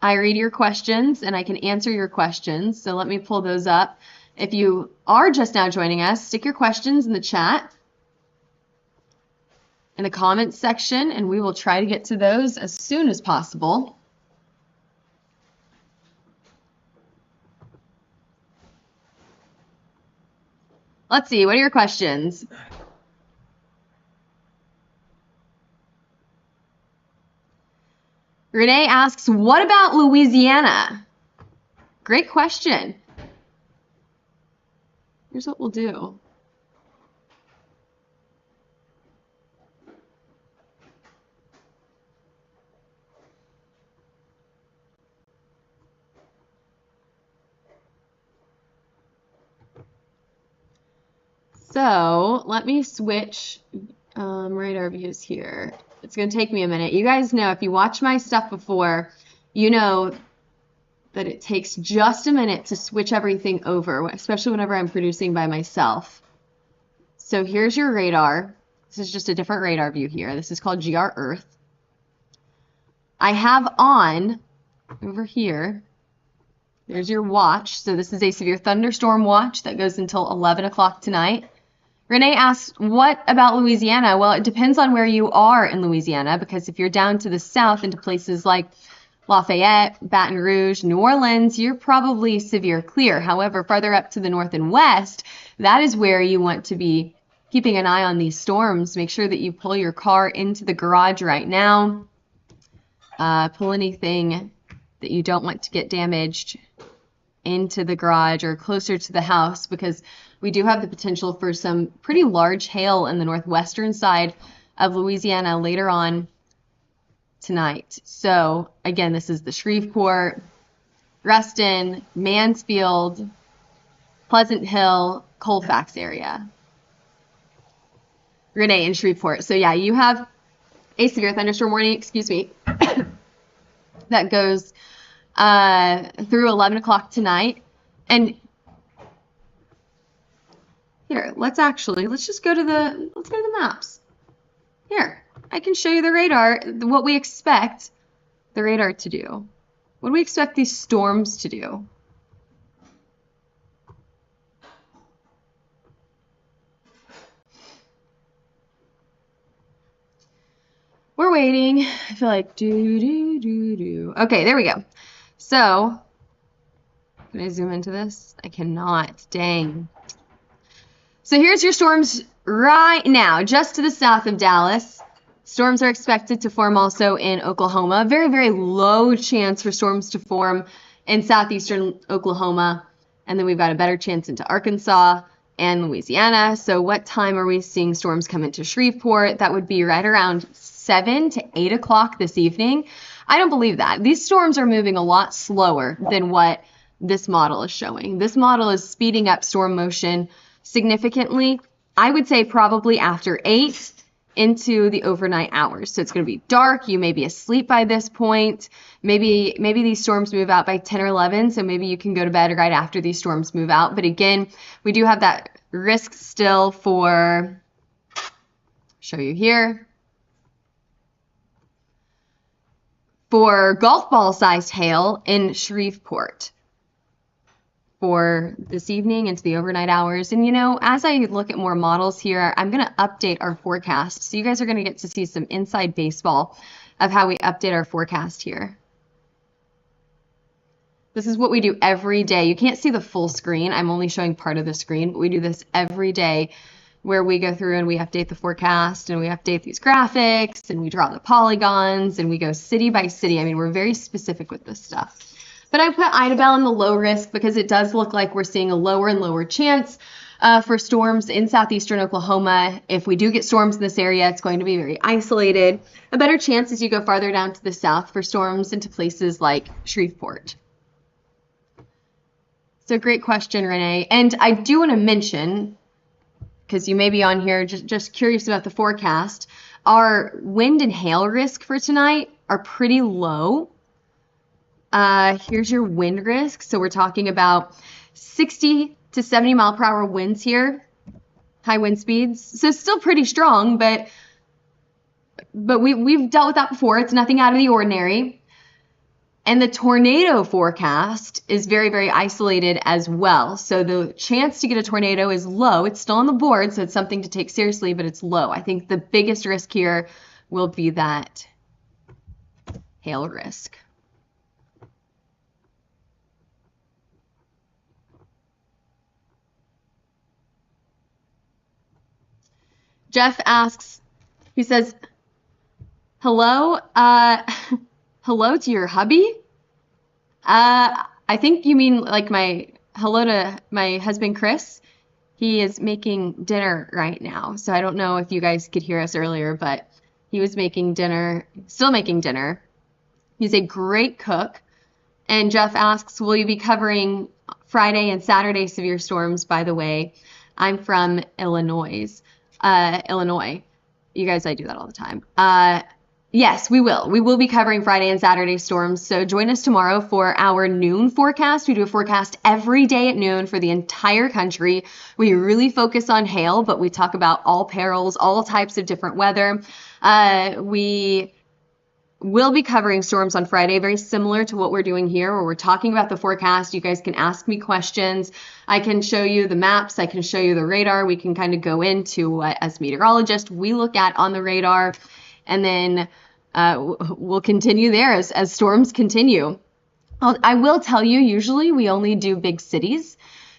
I read your questions and I can answer your questions. So let me pull those up. If you are just now joining us, stick your questions in the chat, in the comments section, and we will try to get to those as soon as possible. Let's see, what are your questions? Renee asks, what about Louisiana? Great question. Here's what we'll do. So let me switch radar views here. It's going to take me a minute. You guys know, if you watch my stuff before, you know that it takes just a minute to switch everything over, especially whenever I'm producing by myself. So here's your radar. This is just a different radar view here. This is called GR Earth. I have on over here, there's your watch. So this is a severe thunderstorm watch that goes until 11 o'clock tonight. Renee asks, what about Louisiana? Well, it depends on where you are in Louisiana, because if you're down to the south into places like Lafayette, Baton Rouge, New Orleans, you're probably severe clear. However, farther up to the north and west, that is where you want to be keeping an eye on these storms. Make sure that you pull your car into the garage right now. Pull anything that you don't want to get damaged into the garage or closer to the house, because we do have the potential for some pretty large hail in the northwestern side of Louisiana later on tonight. So again, this is the Shreveport, Ruston, Mansfield, Pleasant Hill, Colfax area. Renee in Shreveport. So yeah, you have a severe thunderstorm warning, excuse me, that goes through 11 o'clock tonight. And here, let's just go to the maps. Here, I can show you the radar, what we expect the radar to do. What do we expect these storms to do? We're waiting. I feel like Okay, there we go. So, can I zoom into this? I cannot. Dang. So here's your storms right now, just to the south of Dallas. Storms are expected to form also in Oklahoma. Very, very low chance for storms to form in southeastern Oklahoma. And then we've got a better chance into Arkansas and Louisiana. So what time are we seeing storms come into Shreveport? That would be right around 7 to 8 o'clock this evening. I don't believe that. These storms are moving a lot slower than what this model is showing. This model is speeding up storm motion significantly. I would say probably after 8 into the overnight hours. So it's going to be dark. You may be asleep by this point. Maybe these storms move out by 10 or 11. So maybe you can go to bed right after these storms move out. But again, we do have that risk still for, show you here, for golf ball sized hail in Shreveport for this evening into the overnight hours. And you know, as I look at more models here, I'm going to update our forecast. So you guys are going to get to see some inside baseball of how we update our forecast here. This is what we do every day. You can't see the full screen. I'm only showing part of the screen, but we do this every day where we go through and we update the forecast and we update these graphics and we draw the polygons and we go city by city. I mean, we're very specific with this stuff. But I put Idabel in the low risk because it does look like we're seeing a lower and lower chance for storms in southeastern Oklahoma. If we do get storms in this area, it's going to be very isolated. A better chance as you go farther down to the south for storms into places like Shreveport. So great question, Renee. And I do want to mention, because you may be on here just curious about the forecast, our wind and hail risk for tonight are pretty low. Here's your wind risk. So we're talking about 60 to 70 mile per hour winds here, high wind speeds. So it's still pretty strong, but we've dealt with that before. It's nothing out of the ordinary. And the tornado forecast is very, very isolated as well. So the chance to get a tornado is low. It's still on the board, so it's something to take seriously, but it's low. I think the biggest risk here will be that hail risk. Jeff asks, he says, hello, hello to your hubby? I think you mean like hello to my husband, Chris. He is making dinner right now. So I don't know if you guys could hear us earlier, but he was making dinner, still making dinner. He's a great cook. And Jeff asks, will you be covering Friday and Saturday severe storms, by the way? I'm from Illinois. You guys, I do that all the time. Yes, we will. We will be covering Friday and Saturday storms. So join us tomorrow for our noon forecast. We do a forecast every day at noon for the entire country. We really focus on hail, but we talk about all perils, all types of different weather. We will be covering storms on Friday, very similar to what we're doing here, where we're talking about the forecast. You guys can ask me questions. I can show you the maps. I can show you the radar. We can kind of go into what, as meteorologists, we look at on the radar, and then we'll continue there as storms continue. I will tell you, usually we only do big cities.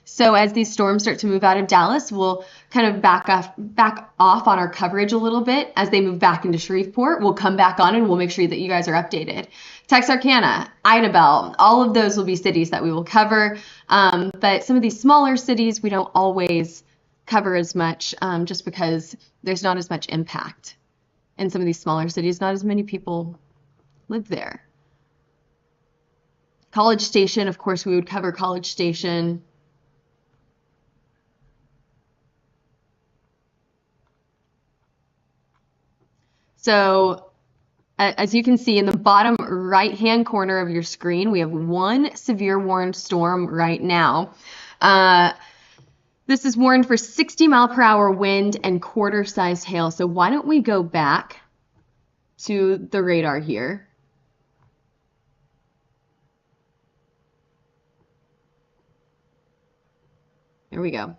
So as these storms start to move out of Dallas, we'll kind of back off on our coverage a little bit. As they move back into Shreveport, we'll come back on and we'll make sure that you guys are updated. Texarkana, Idabel, all of those will be cities that we will cover. But some of these smaller cities, we don't always cover as much just because there's not as much impact. In some of these smaller cities, not as many people live there. College Station, of course, we would cover College Station. So as you can see in the bottom right-hand corner of your screen, we have one severe warned storm right now. This is warned for 60-mile-per-hour wind and quarter-sized hail. So why don't we go back to the radar here. There we go.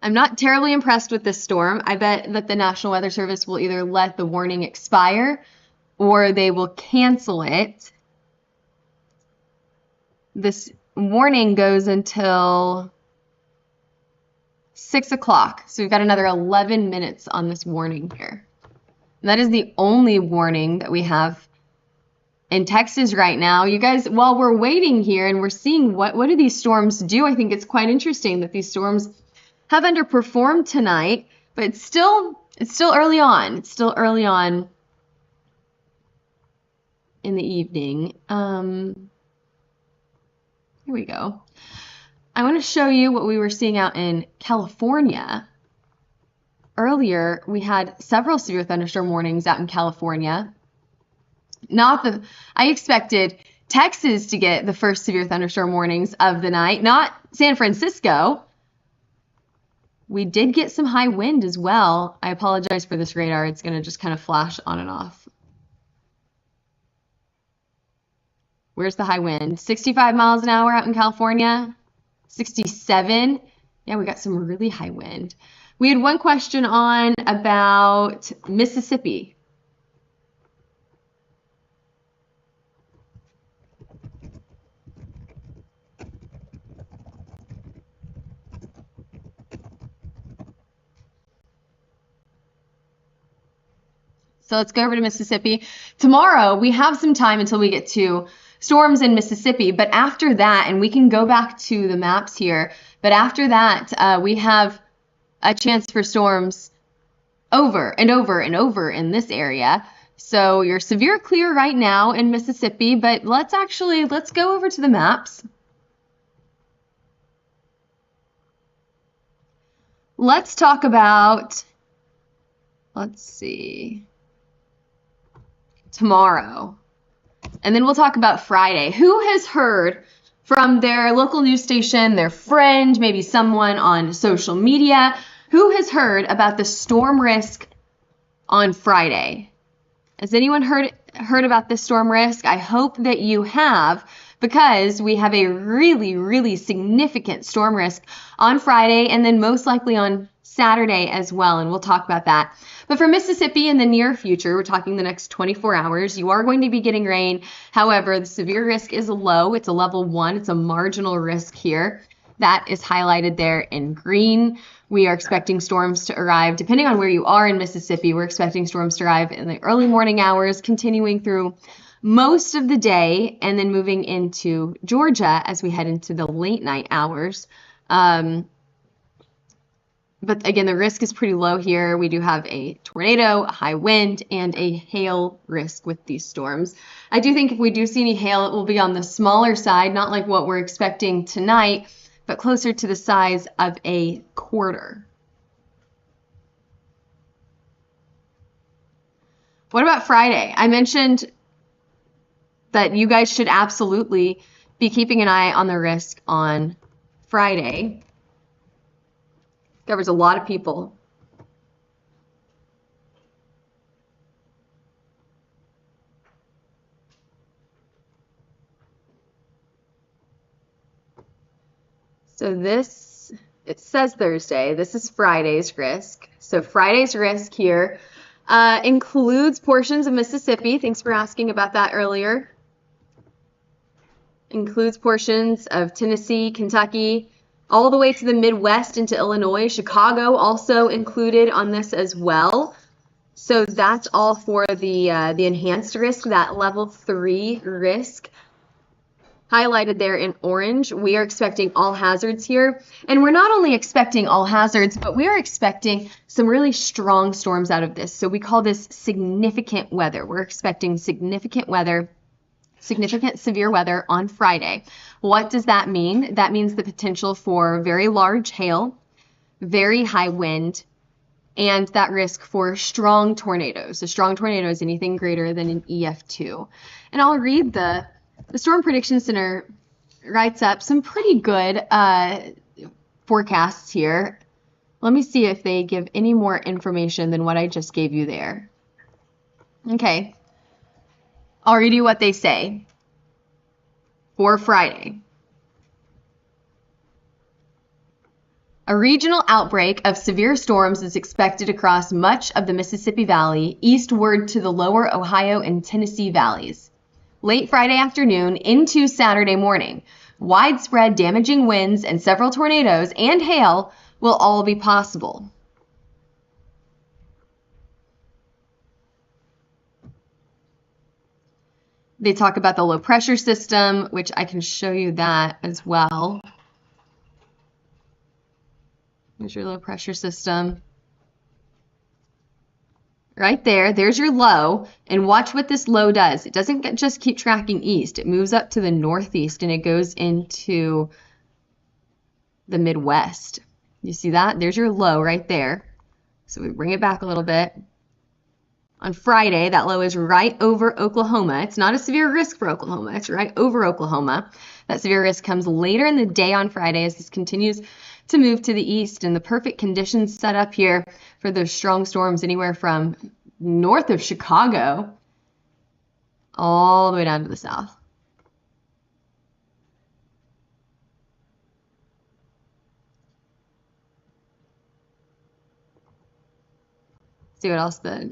I'm not terribly impressed with this storm. I bet that the National Weather Service will either let the warning expire or they will cancel it. This warning goes until 6 o'clock. So we've got another 11 minutes on this warning here. And that is the only warning that we have in Texas right now. You guys, while we're waiting here and we're seeing what do these storms do, I think it's quite interesting that these storms have underperformed tonight, but it's still early on. It's still early on in the evening. Here we go. I want to show you what we were seeing out in California. Earlier, we had several severe thunderstorm warnings out in California. I expected Texas to get the first severe thunderstorm warnings of the night, not San Francisco. We did get some high wind as well. I apologize for this radar. It's going to just kind of flash on and off. Where's the high wind? 65 miles an hour out in California. 67. Yeah, we got some really high wind. We had one question on about Mississippi. So let's go over to Mississippi. Tomorrow, we have some time until we get to storms in Mississippi, but after that, and we can go back to the maps here, but after that, we have a chance for storms over and over and over in this area. So you're severe clear right now in Mississippi, but let's go over to the maps. Let's talk about, let's see, tomorrow. And then we'll talk about Friday. Who has heard from their local news station, their friend, maybe someone on social media, who has heard about the storm risk on Friday. Has anyone heard about this storm risk? I hope that you have, because we have a really, really significant storm risk on Friday and then most likely on Saturday as well, and we'll talk about that. But for Mississippi in the near future, we're talking the next 24 hours, you are going to be getting rain. However, the severe risk is low. It's a level 1. It's a marginal risk here. That is highlighted there in green. We are expecting storms to arrive, depending on where you are in Mississippi, we're expecting storms to arrive in the early morning hours, continuing through most of the day, and then moving into Georgia as we head into the late night hours. But again, the risk is pretty low here. We do have a tornado, a high wind, and a hail risk with these storms. I do think if we do see any hail, it will be on the smaller side, not like what we're expecting tonight, but closer to the size of a quarter. What about Friday? I mentioned that you guys should absolutely be keeping an eye on the risk on Friday. Covers a lot of people. So this, it says Thursday. This is Friday's risk. So Friday's risk here includes portions of Mississippi. Thanks for asking about that earlier. Includes portions of Tennessee, Kentucky, all the way to the Midwest into Illinois. Chicago also included on this as well. So that's all for the enhanced risk, that level 3 risk. Highlighted there in orange, we are expecting all hazards here. And we're not only expecting all hazards, but we are expecting some really strong storms out of this. So we call this significant weather. We're expecting significant weather, significant severe weather on Friday. What does that mean? That means the potential for very large hail, very high wind, and that risk for strong tornadoes. A strong tornado is anything greater than an EF2. And I'll read the Storm Prediction Center writes up some pretty good forecasts here. Let me see if they give any more information than what I just gave you there. Okay. I'll read you what they say for Friday. A regional outbreak of severe storms is expected across much of the Mississippi Valley, eastward to the lower Ohio and Tennessee valleys. Late Friday afternoon into Saturday morning, widespread damaging winds and several tornadoes and hail will all be possible. They talk about the low pressure system, which I can show you that as well. Here's your low pressure system. Right there, there's your low, and watch what this low does. It doesn't just keep tracking east. It moves up to the northeast and it goes into the Midwest. You see that? There's your low right there. So we bring it back a little bit. On Friday, that low is right over Oklahoma. It's not a severe risk for Oklahoma. It's right over Oklahoma. That severe risk comes later in the day on Friday as this continues to move to the east, and the perfect conditions set up here for those strong storms anywhere from north of Chicago all the way down to the south. See what else the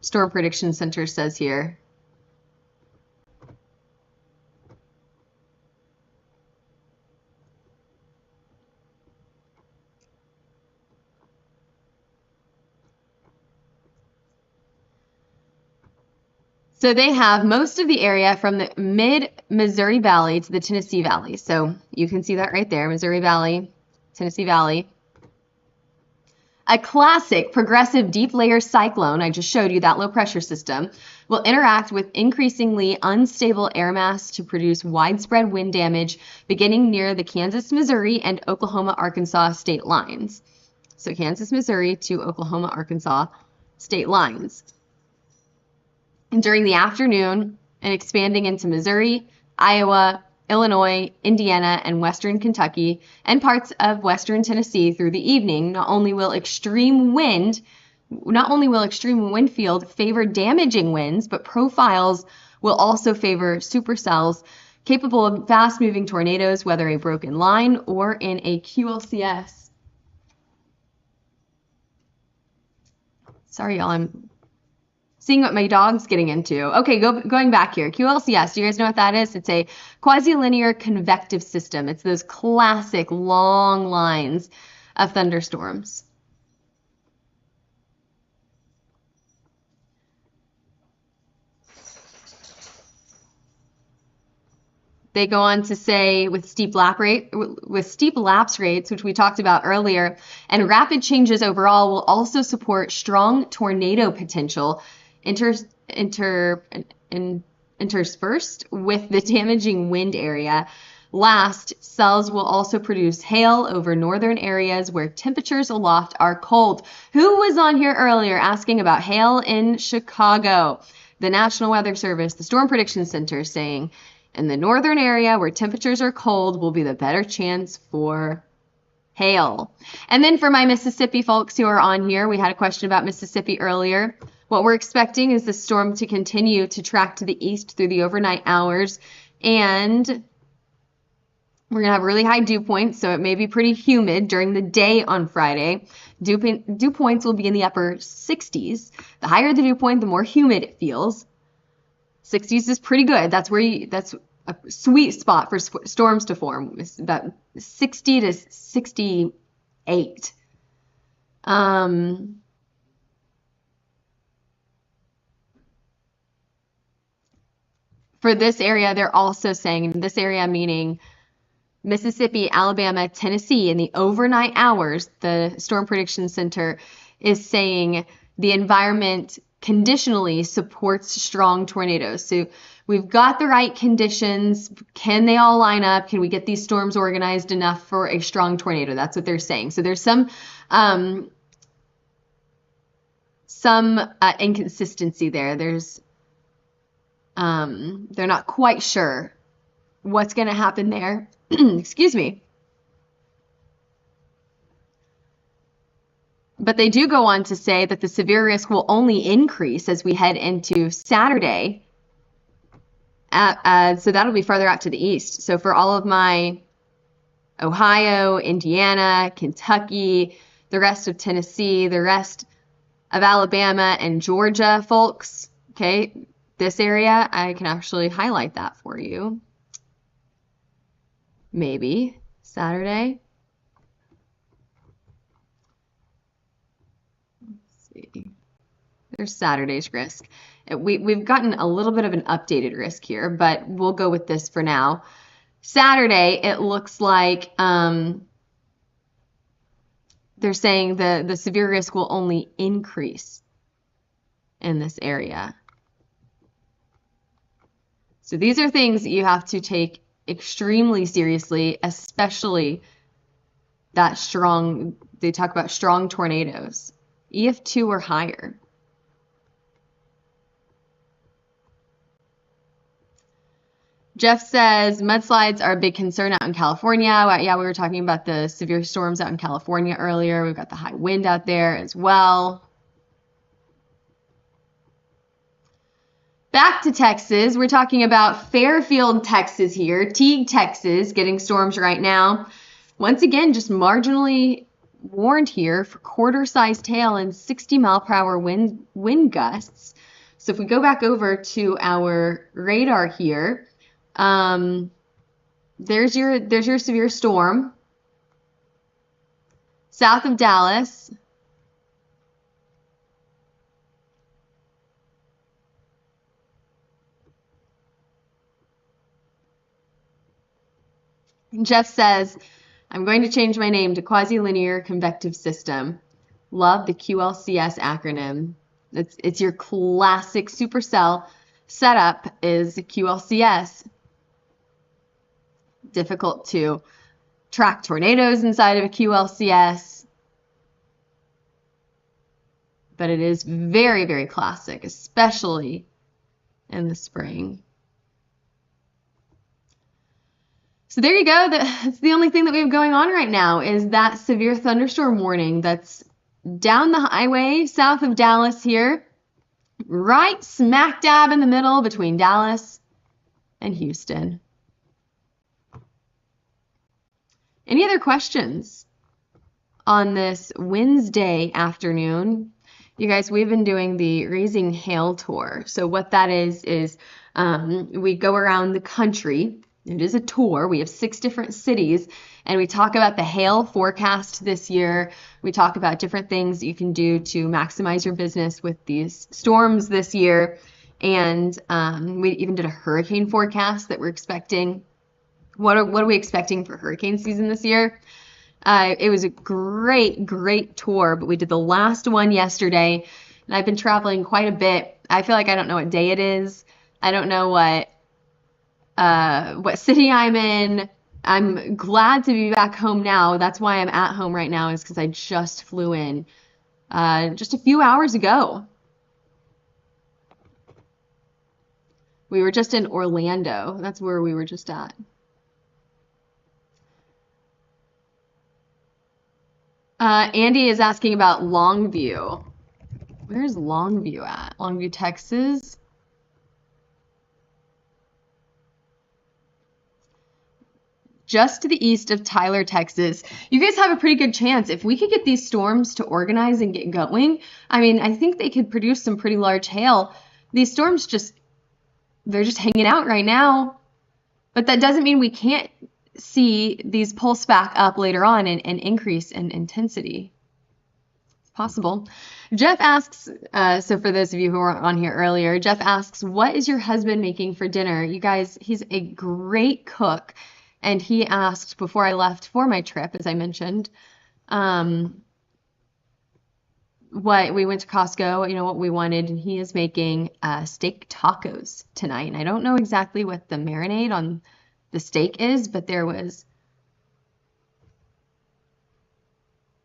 Storm Prediction Center says here. So they have most of the area from the mid-Missouri Valley to the Tennessee Valley. So you can see that right there, Missouri Valley, Tennessee Valley. A classic progressive deep layer cyclone, I just showed you that low pressure system, will interact with increasingly unstable air mass to produce widespread wind damage beginning near the Kansas, Missouri, and Oklahoma, Arkansas state lines. So Kansas, Missouri to Oklahoma, Arkansas state lines. And during the afternoon and expanding into Missouri, Iowa, Illinois, Indiana, and western Kentucky, and parts of western Tennessee through the evening, not only will extreme wind not only will extreme wind field favor damaging winds, but profiles will also favor supercells capable of fast-moving tornadoes, whether a broken line or in a QLCS. Sorry, y'all, I'm seeing what my dog's getting into. Okay, going back here. QLCS, do you guys know what that is? It's a quasi-linear convective system. It's those classic long lines of thunderstorms. They go on to say with steep lapse rates, which we talked about earlier, and rapid changes overall will also support strong tornado potential interspersed with the damaging wind area. Last, cells will also produce hail over northern areas where temperatures aloft are cold. Who was on here earlier asking about hail in Chicago? The National Weather Service, the Storm Prediction Center, saying in the northern area where temperatures are cold will be the better chance for hail. And then for my Mississippi folks who are on here, we had a question about Mississippi earlier. What we're expecting is the storm to continue to track to the east through the overnight hours, and we're going to have really high dew points, so it may be pretty humid during the day on Friday. Dew points will be in the upper 60s. The higher the dew point, the more humid it feels. 60s is pretty good. That's a sweet spot for storms to form. It's about 60 to 68. For this area, they're also saying, this area meaning Mississippi, Alabama, Tennessee, in the overnight hours, the Storm Prediction Center is saying the environment conditionally supports strong tornadoes. So we've got the right conditions. Can they all line up? Can we get these storms organized enough for a strong tornado? That's what they're saying. So there's some inconsistency there. They're not quite sure what's going to happen there. Excuse me. But they do go on to say that the severe risk will only increase as we head into Saturday. So that'll be farther out to the east. So for all of my Ohio, Indiana, Kentucky, the rest of Tennessee, the rest of Alabama and Georgia folks, okay, this area, I can actually highlight that for you. Maybe Saturday. There's Saturday's risk. We've gotten a little bit of an updated risk here, but we'll go with this for now. Saturday, it looks like they're saying the severe risk will only increase in this area. So these are things that you have to take extremely seriously, especially that strong, they talk about strong tornadoes. EF2 or higher. Jeff says mudslides are a big concern out in California. Yeah, we were talking about the severe storms out in California earlier. We've got the high wind out there as well. Back to Texas, we're talking about Fairfield, Texas here, Teague, Texas, getting storms right now. Once again, just marginally warned here for quarter-sized hail and 60-mile-per-hour wind gusts. So if we go back over to our radar here, there's your severe storm south of Dallas. Jeff says, I'm going to change my name to Quasi-Linear Convective System. Love the QLCS acronym. It's your classic supercell setup is QLCS. Difficult to track tornadoes inside of a QLCS, but it is very, very classic, especially in the spring. So there you go. That's the only thing that we have going on right now is that severe thunderstorm warning that's down the highway south of Dallas here, right smack dab in the middle between Dallas and Houston. Any other questions on this Wednesday afternoon? You guys, we've been doing the Raising Hail Tour. So what that is we go around the country. It is a tour. We have 6 different cities, and we talk about the hail forecast this year. We talk about different things you can do to maximize your business with these storms this year. And we even did a hurricane forecast that we're expecting. What are we expecting for hurricane season this year? It was a great tour, but we did the last one yesterday, and I've been traveling quite a bit. I feel like I don't know what day it is. I don't know what city I'm in. I'm glad to be back home now. That's why I'm at home right now, is because I just flew in just a few hours ago. We were just in Orlando. That's where we were just at. Andy is asking about Longview. Where's Longview at? Longview, Texas? Just to the east of Tyler, Texas. You guys have a pretty good chance. If we could get these storms to organize and get going, I mean, I think they could produce some pretty large hail. These storms they're just hanging out right now. But that doesn't mean we can't see these pulse back up later on and increase in intensity. It's possible. Jeff asks, so for those of you who were on here earlier, Jeff asks, what is your husband making for dinner? You guys, he's a great cook. And he asked before I left for my trip, as I mentioned, what we went to Costco, what we wanted, and he is making steak tacos tonight. And I don't know exactly what the marinade on the steak is, but there was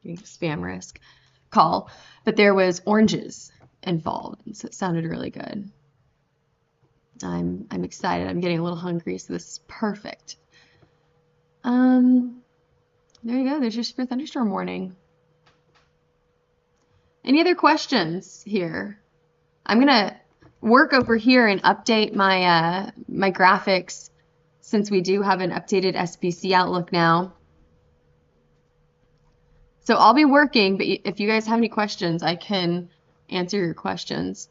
spam risk call, but there was oranges involved, and so it sounded really good. I'm excited. I'm getting a little hungry, so this is perfect. There you go. There's your severe thunderstorm warning. Any other questions here? I'm gonna work over here and update my my graphics, since we do have an updated SPC outlook now. So I'll be working, but if you guys have any questions, I can answer your questions.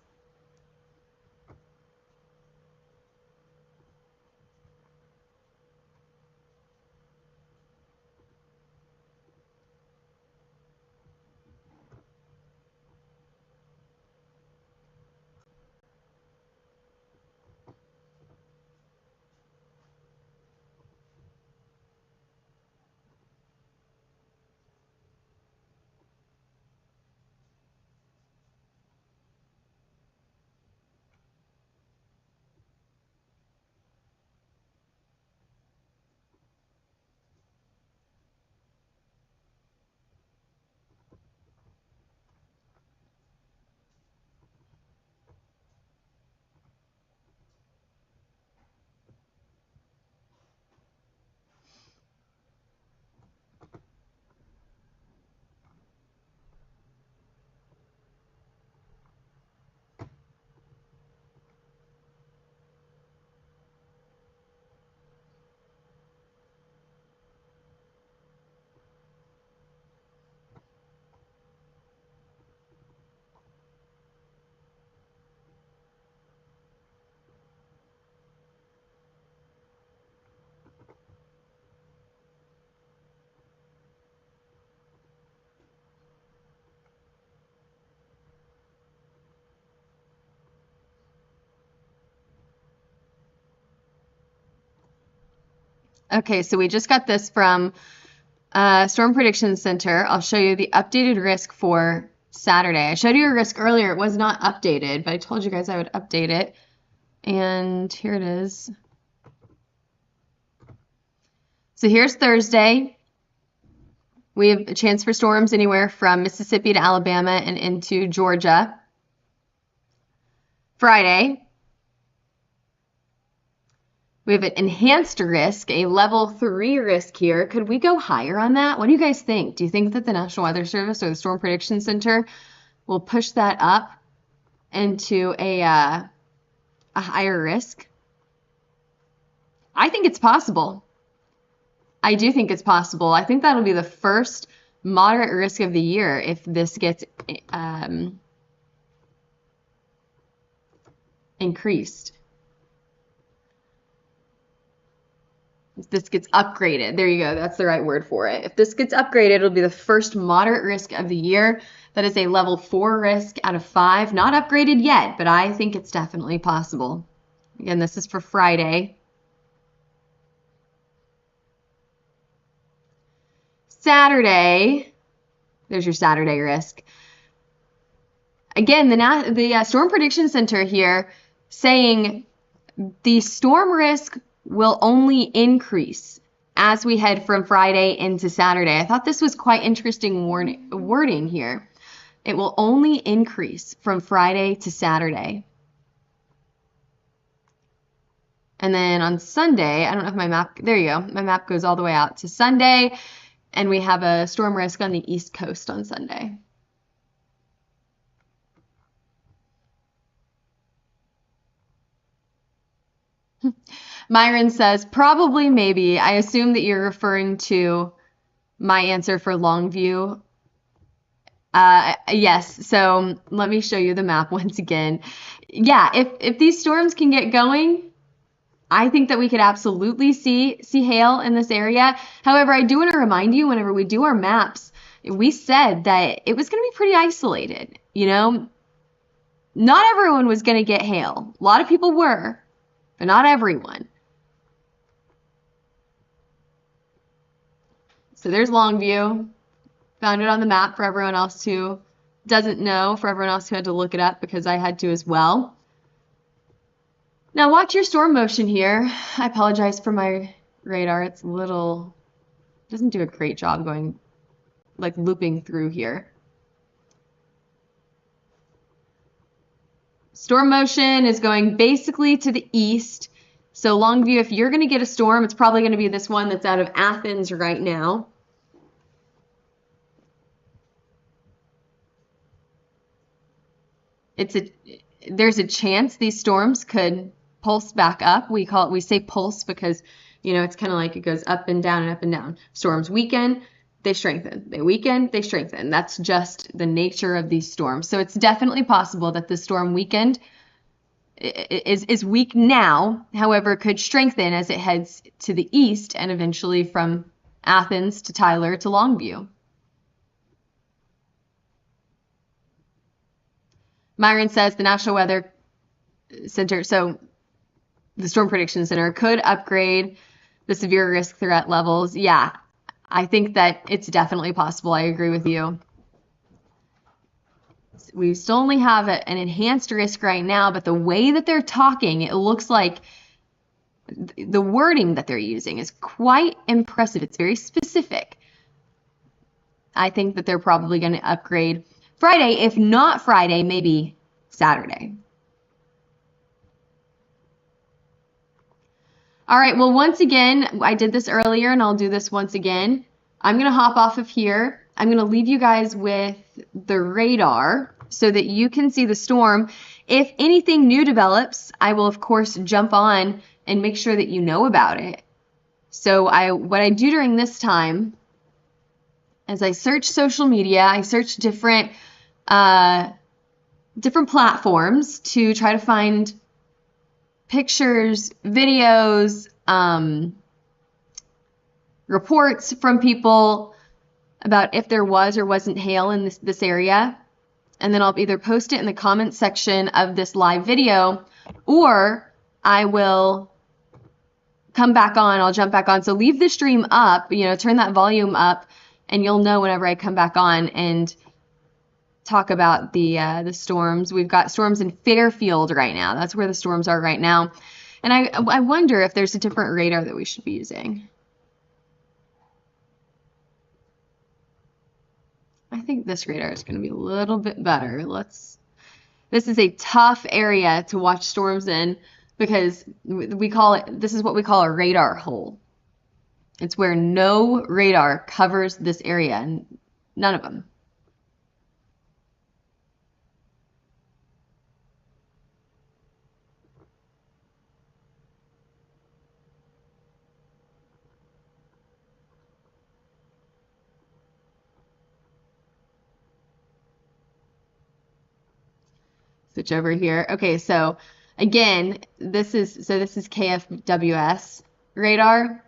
Okay, so we just got this from Storm Prediction Center. I'll show you the updated risk for Saturday. I showed you a risk earlier. It was not updated, but I told you guys I would update it. And here it is. So here's Thursday. We have a chance for storms anywhere from Mississippi to Alabama and into Georgia. Friday, We have an enhanced risk, a level 3 risk here. Could we go higher on that? What do you guys think? Do you think that the National Weather Service or the Storm Prediction Center will push that up into a higher risk? I think it's possible. I do think it's possible. I think that'll be the first moderate risk of the year if this gets increased. If this gets upgraded. There you go. That's the right word for it. If this gets upgraded, it'll be the first moderate risk of the year. That is a level 4 risk out of 5. Not upgraded yet, but I think it's definitely possible. Again, this is for Friday. Saturday, there's your Saturday risk. Again, the Storm Prediction Center here saying the storm risk will only increase as we head from Friday into Saturday. I thought this was quite interesting wording here. It will only increase from Friday to Saturday. And then on Sunday, I don't know if my map, there you go, my map goes all the way out to Sunday. And we have a storm risk on the East Coast on Sunday. Myron says, probably, maybe. I assume that you're referring to my answer for Longview. Yes, so let me show you the map once again. Yeah, if these storms can get going, I think that we could absolutely see hail in this area. However, I do want to remind you, whenever we do our maps, we said that it was going to be pretty isolated. You know, not everyone was going to get hail. A lot of people were, but not everyone. So there's Longview. Found it on the map for everyone else who doesn't know, for everyone else who had to look it up because I had to as well. Now watch your storm motion here. I apologize for my radar. It's a little, doesn't do a great job going, like looping through here. Storm motion is going basically to the east. So Longview, if you're going to get a storm, it's probably going to be this one that's out of Athens right now. There's a chance these storms could pulse back up. We say pulse because, you know, it's kind of like it goes up and down and up and down. Storms weaken, they strengthen. They weaken, they strengthen. That's just the nature of these storms. So it's definitely possible that the storm weakened is weak now, however, could strengthen as it heads to the east and eventually from Athens to Tyler to Longview. Myron says the National Weather Center, so the Storm Prediction Center could upgrade the severe risk threat levels. Yeah, I think that it's definitely possible. I agree with you. We still only have an enhanced risk right now, but the way that they're talking, it looks like the wording that they're using is quite impressive. It's very specific. I think that they're probably going to upgrade Friday. If not Friday, maybe Saturday. All right, well, once again, I did this earlier and I'll do this once again. I'm going to hop off of here. I'm going to leave you guys with the radar so that you can see the storm. If anything new develops, I will, of course, jump on and make sure that you know about it. So what I do during this time is I search social media. I search different platforms to try to find pictures, videos, reports from people about if there was or wasn't hail in this area. And then I'll either post it in the comments section of this live video, or I will come back on, I'll jump back on. So leave the stream up, you know, turn that volume up, and you'll know whenever I come back on and talk about the storms. We've got storms in Fairfield right now. That's where the storms are right now. And I wonder if there's a different radar that we should be using. I think this radar is going to be a little bit better. This is a tough area to watch storms in. because we call it, this is what we call a radar hole. It's where no radar covers this area, and none of them. Switch over here. Okay, so again, this is KFWS radar.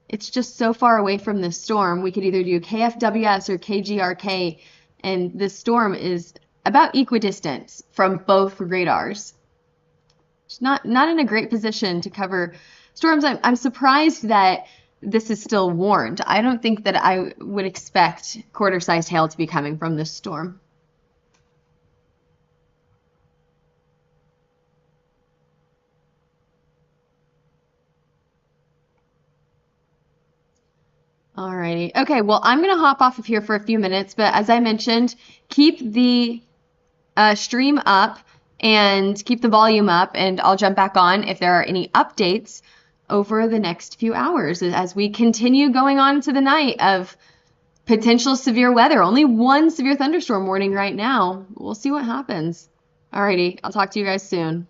It's just so far away from the storm. We could either do KFWS or KGRK, and this storm is about equidistant from both radars. It's not in a great position to cover storms. I'm surprised that this is still warned. I don't think that I would expect quarter-sized hail to be coming from this storm. Alrighty. Okay, well, I'm going to hop off of here for a few minutes, but as I mentioned, keep the stream up and keep the volume up, and I'll jump back on if there are any updates over the next few hours as we continue going on to the night of potential severe weather. Only one severe thunderstorm warning right now. We'll see what happens. Alrighty, I'll talk to you guys soon.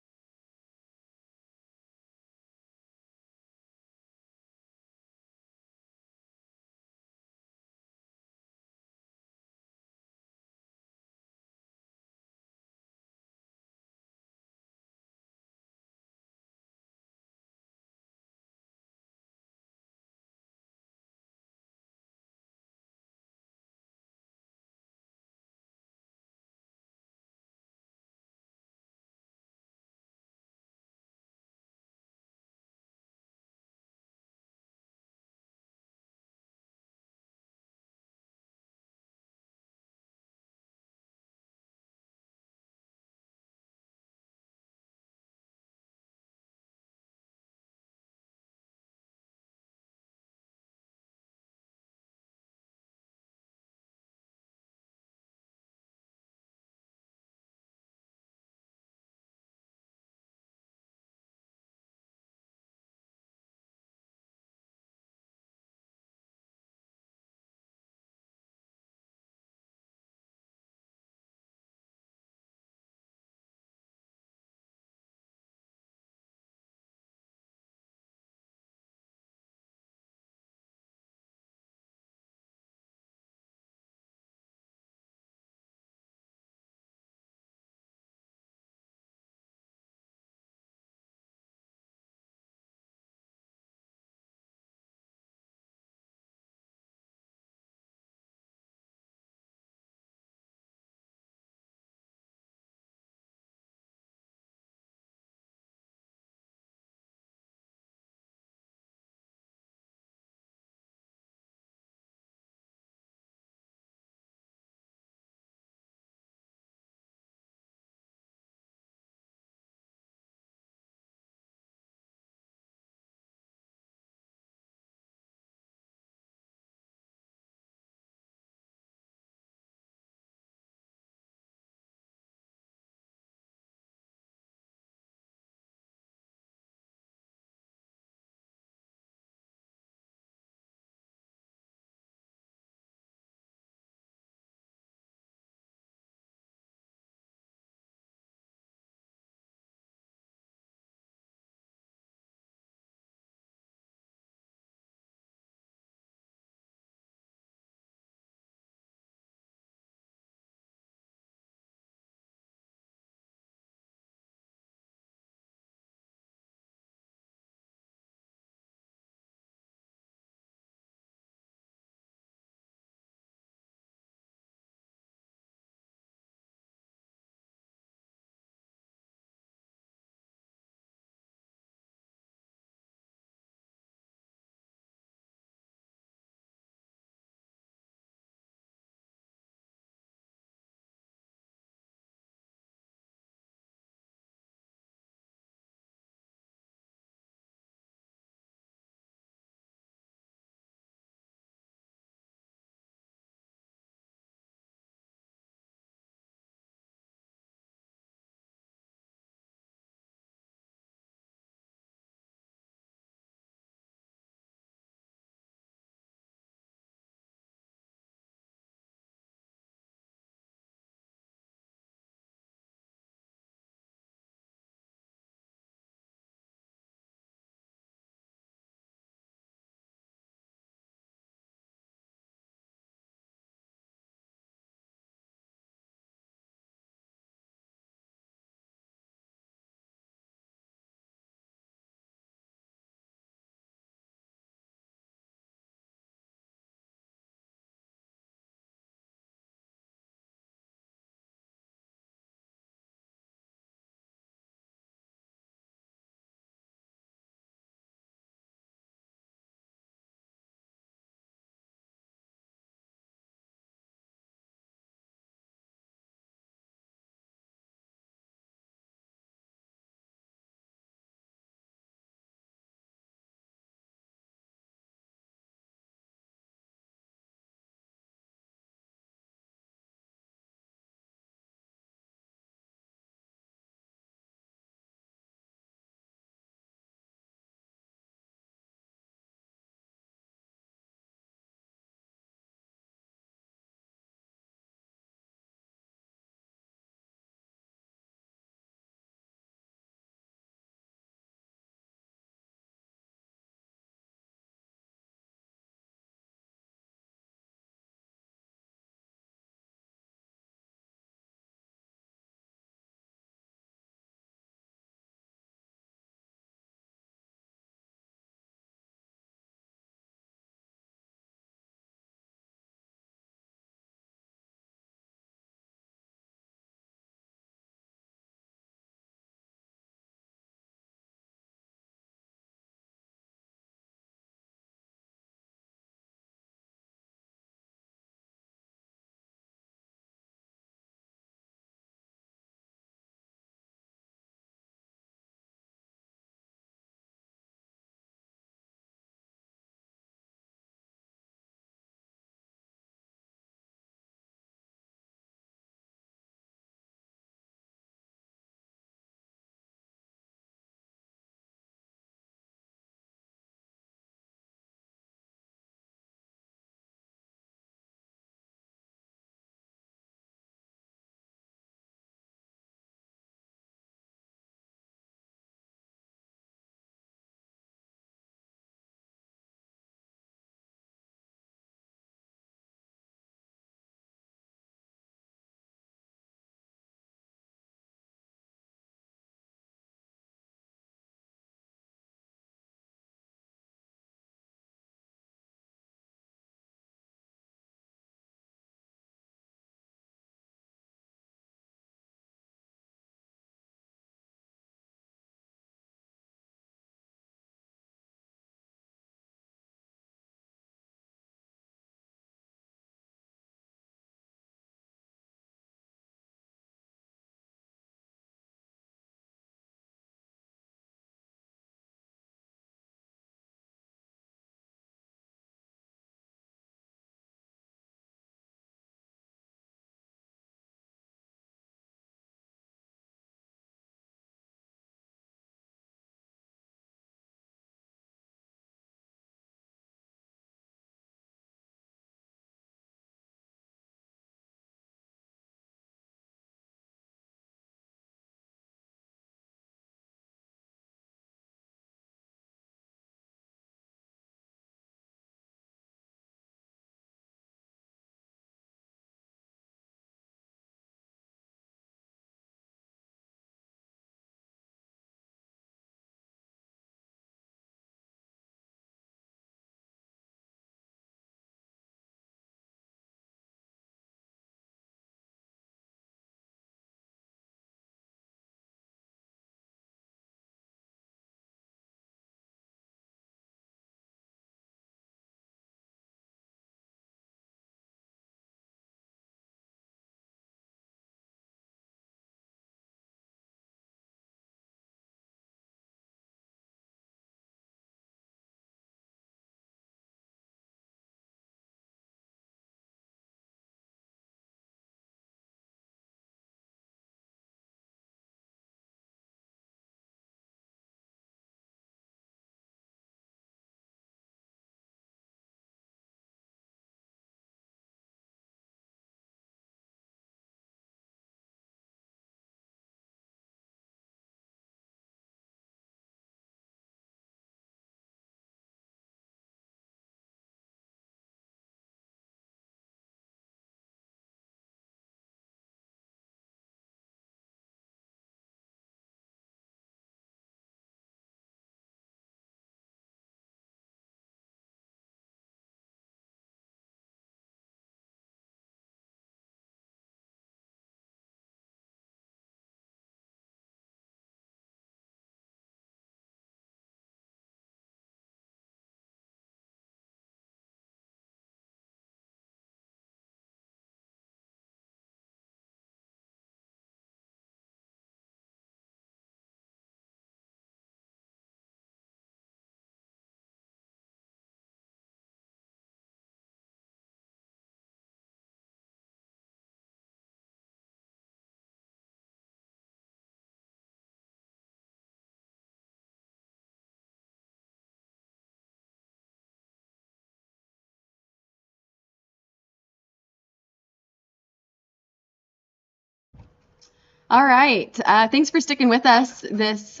All right. Thanks for sticking with us this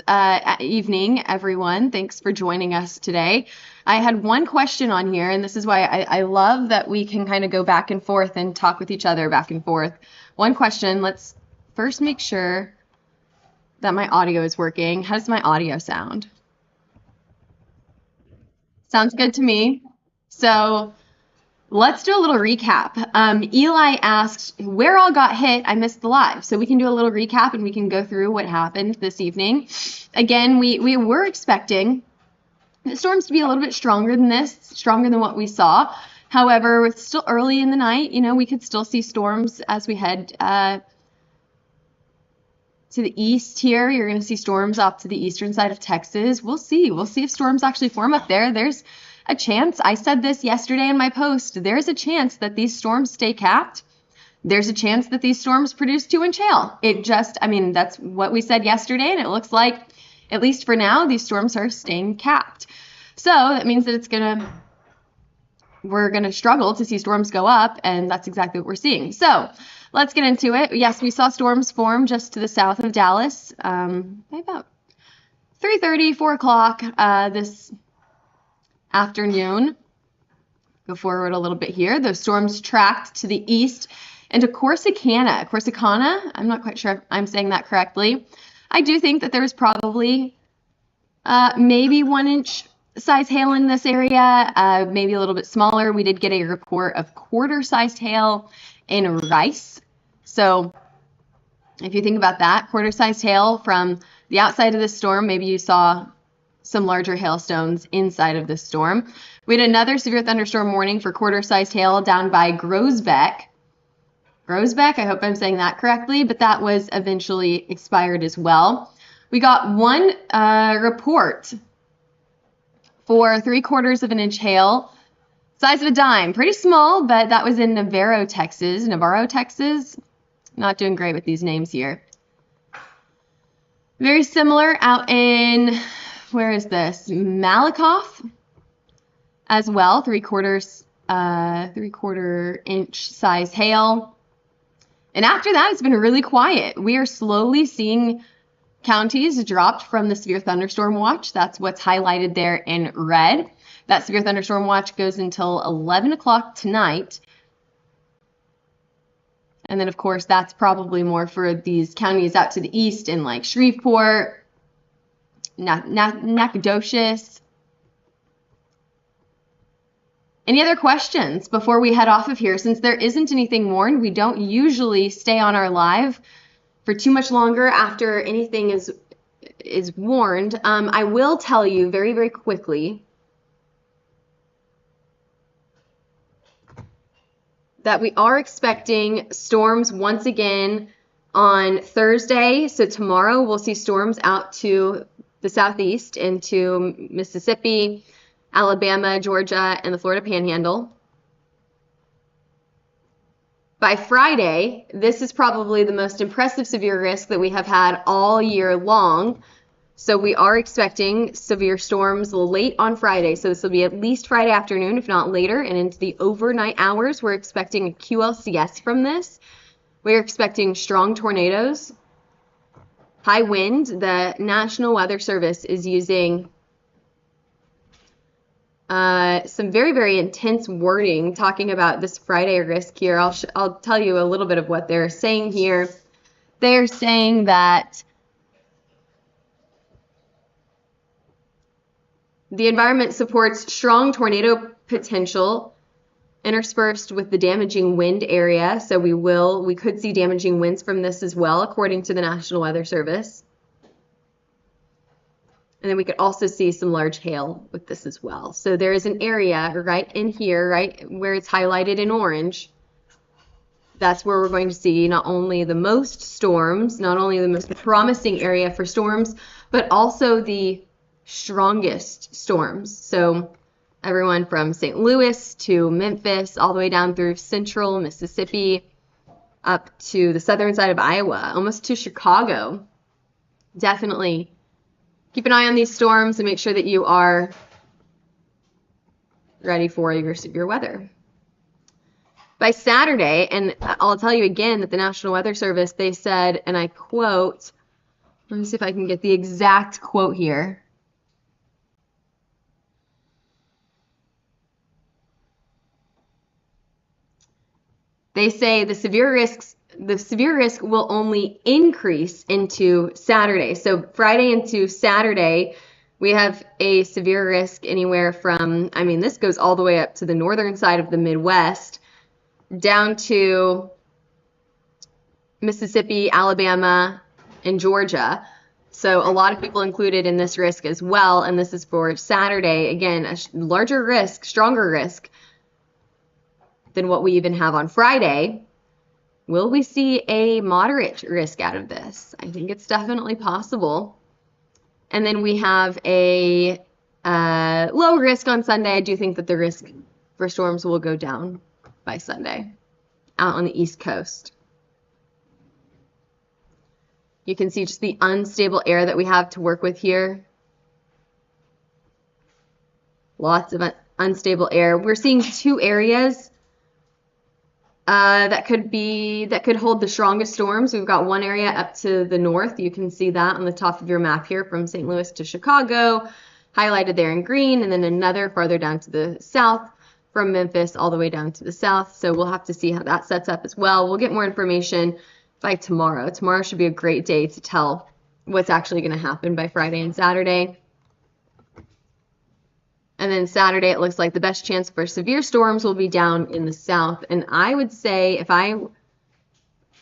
evening, everyone. Thanks for joining us today. I had one question on here, and this is why I love that we can kind of go back and forth and talk with each other back and forth. One question. Let's first make sure that my audio is working. How does my audio sound? Sounds good to me. So let's do a little recap. Eli asked where all got hit. I missed the live. So we can do a little recap and we can go through what happened this evening. Again, we were expecting the storms to be a little bit stronger than this, stronger than what we saw. However, it's still early in the night. You know, we could still see storms as we head to the east here. You're going to see storms off to the eastern side of Texas. We'll see. We'll see if storms actually form up there. There's a chance. I said this yesterday in my post. There's a chance that these storms stay capped. There's a chance that these storms produce 2-inch hail. I mean, that's what we said yesterday, and it looks like, at least for now, these storms are staying capped. So that means that we're going to struggle to see storms go up, and that's exactly what we're seeing. So let's get into it. Yes, we saw storms form just to the south of Dallas by about 3:30, 4 o'clock this afternoon. Go forward a little bit here. Those storms tracked to the east into Corsicana. I'm not quite sure if I'm saying that correctly. I do think that there was probably maybe 1-inch size hail in this area, maybe a little bit smaller. We did get a report of quarter-sized hail in Rice. So if you think about that, quarter-sized hail from the outside of the storm, maybe you saw some larger hailstones inside of the storm. We had another severe thunderstorm warning for quarter-sized hail down by Groesbeck. I hope I'm saying that correctly, but that was eventually expired as well. We got one report for 3/4 of an inch hail, size of a dime, pretty small, but that was in Navarro, Texas. Not doing great with these names here. Very similar out in, where is this? Malakoff as well, 3/4 inch size hail. And after that, it's been really quiet. We are slowly seeing counties dropped from the severe thunderstorm watch. That's what's highlighted there in red. That severe thunderstorm watch goes until 11 o'clock tonight. And then, of course, that's probably more for these counties out to the east in like Shreveport, Nacogdoches. Any other questions before we head off of here? Since there isn't anything warned, we don't usually stay on our live for too much longer after anything is warned. I will tell you very, very quickly that we are expecting storms once again on Thursday. So tomorrow we'll see storms out to the southeast into Mississippi, Alabama, Georgia, and the Florida Panhandle. By Friday, this is probably the most impressive severe risk that we have had all year long. So we are expecting severe storms late on Friday. So this will be at least Friday afternoon, if not later, and into the overnight hours. We're expecting a QLCS from this. We're expecting strong tornadoes, high wind. The National Weather Service is using some very, very intense wording talking about this Friday risk here. I'll tell you a little bit of what they're saying here. They're saying that the environment supports strong tornado potential interspersed with the damaging wind area. So we could see damaging winds from this as well, according to the National Weather Service. And then we could also see some large hail with this as well. So there is an area right in here, right where it's highlighted in orange. That's where we're going to see not only the most storms, not only the most promising area for storms, but also the strongest storms. So everyone from St. Louis to Memphis, all the way down through central Mississippi, up to the southern side of Iowa, almost to Chicago. Definitely keep an eye on these storms and make sure that you are ready for your severe weather. By Saturday, and I'll tell you again that the National Weather Service, they said, and I quote, let me see if I can get the exact quote here. They say the severe risk will only increase into Saturday. So Friday into Saturday, we have a severe risk anywhere from, I mean, this goes all the way up to the northern side of the Midwest, down to Mississippi, Alabama, and Georgia. So a lot of people included in this risk as well. And this is for Saturday. Again, a larger risk, stronger risk than what we even have on Friday. Will we see a moderate risk out of this? I think it's definitely possible. And then we have a low risk on Sunday. I do think that the risk for storms will go down by Sunday out on the East Coast. You can see just the unstable air that we have to work with here. Lots of unstable air. We're seeing two areas that could hold the strongest storms. We've got one area up to the north. You can see that on the top of your map here from St. Louis to Chicago, highlighted there in green, and then another farther down to the south from Memphis all the way down to the south. So we'll have to see how that sets up as well. We'll get more information by tomorrow. Tomorrow should be a great day to tell what's actually going to happen by Friday and Saturday. And then Saturday, it looks like the best chance for severe storms will be down in the south. And I would say, if I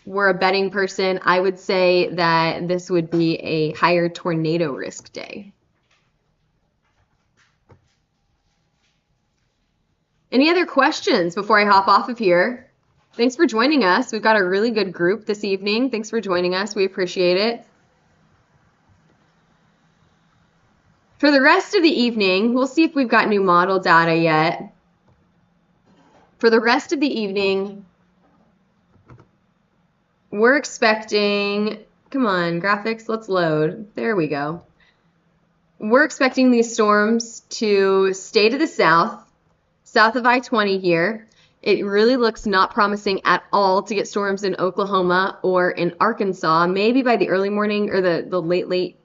were a betting person, I would say that this would be a higher tornado risk day. Any other questions before I hop off of here? Thanks for joining us. We've got a really good group this evening. Thanks for joining us. We appreciate it. For the rest of the evening, we'll see if we've got new model data yet. For the rest of the evening, we're expecting, come on, graphics, let's load. There we go. We're expecting these storms to stay to the south of I-20 here. It really looks not promising at all to get storms in Oklahoma or in Arkansas. Maybe by the early morning or the late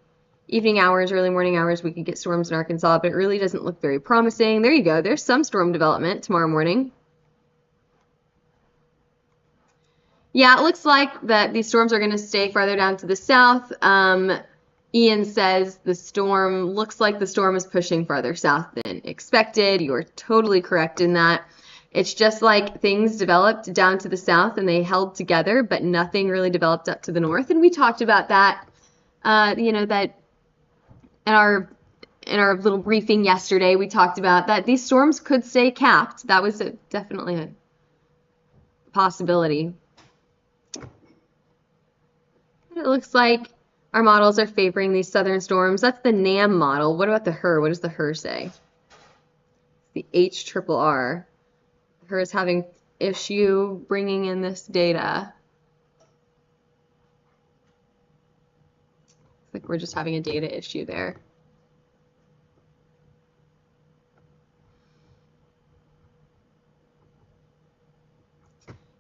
evening hours, early morning hours, we could get storms in Arkansas, but it really doesn't look very promising. There you go. There's some storm development tomorrow morning. Yeah, it looks like that these storms are going to stay farther down to the south. Ian says the storm looks like the storm is pushing farther south than expected. You are totally correct in that. It's just like things developed down to the south and they held together, but nothing really developed up to the north. And we talked about that, that in our little briefing yesterday, we talked about that these storms could stay capped. That was definitely a possibility. It looks like our models are favoring these southern storms. That's the NAM model. What about the HRRR? What does the HRRR say? The HRRR. HRRR is having issue bringing in this data. It's like we're just having a data issue there.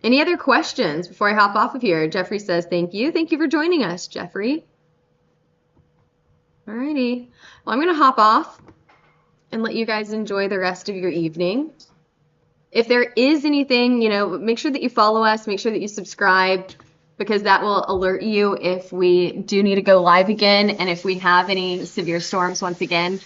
Any other questions before I hop off of here? Jeffrey says, thank you. Thank you for joining us, Jeffrey. Alrighty. Well, I'm going to hop off and let you guys enjoy the rest of your evening. If there is anything, make sure that you follow us. Make sure that you subscribe, because that will alert you if we do need to go live again and if we have any severe storms once again.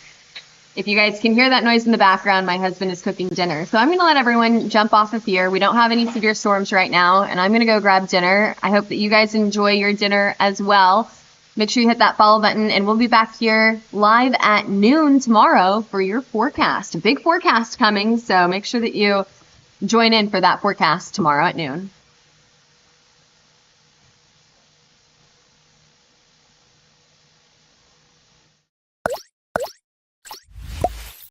If you guys can hear that noise in the background, my husband is cooking dinner. So I'm going to let everyone jump off of here. We don't have any severe storms right now, and I'm going to go grab dinner. I hope that you guys enjoy your dinner as well. Make sure you hit that follow button, and we'll be back here live at noon tomorrow for your forecast. A big forecast coming, so make sure that you join in for that forecast tomorrow at noon.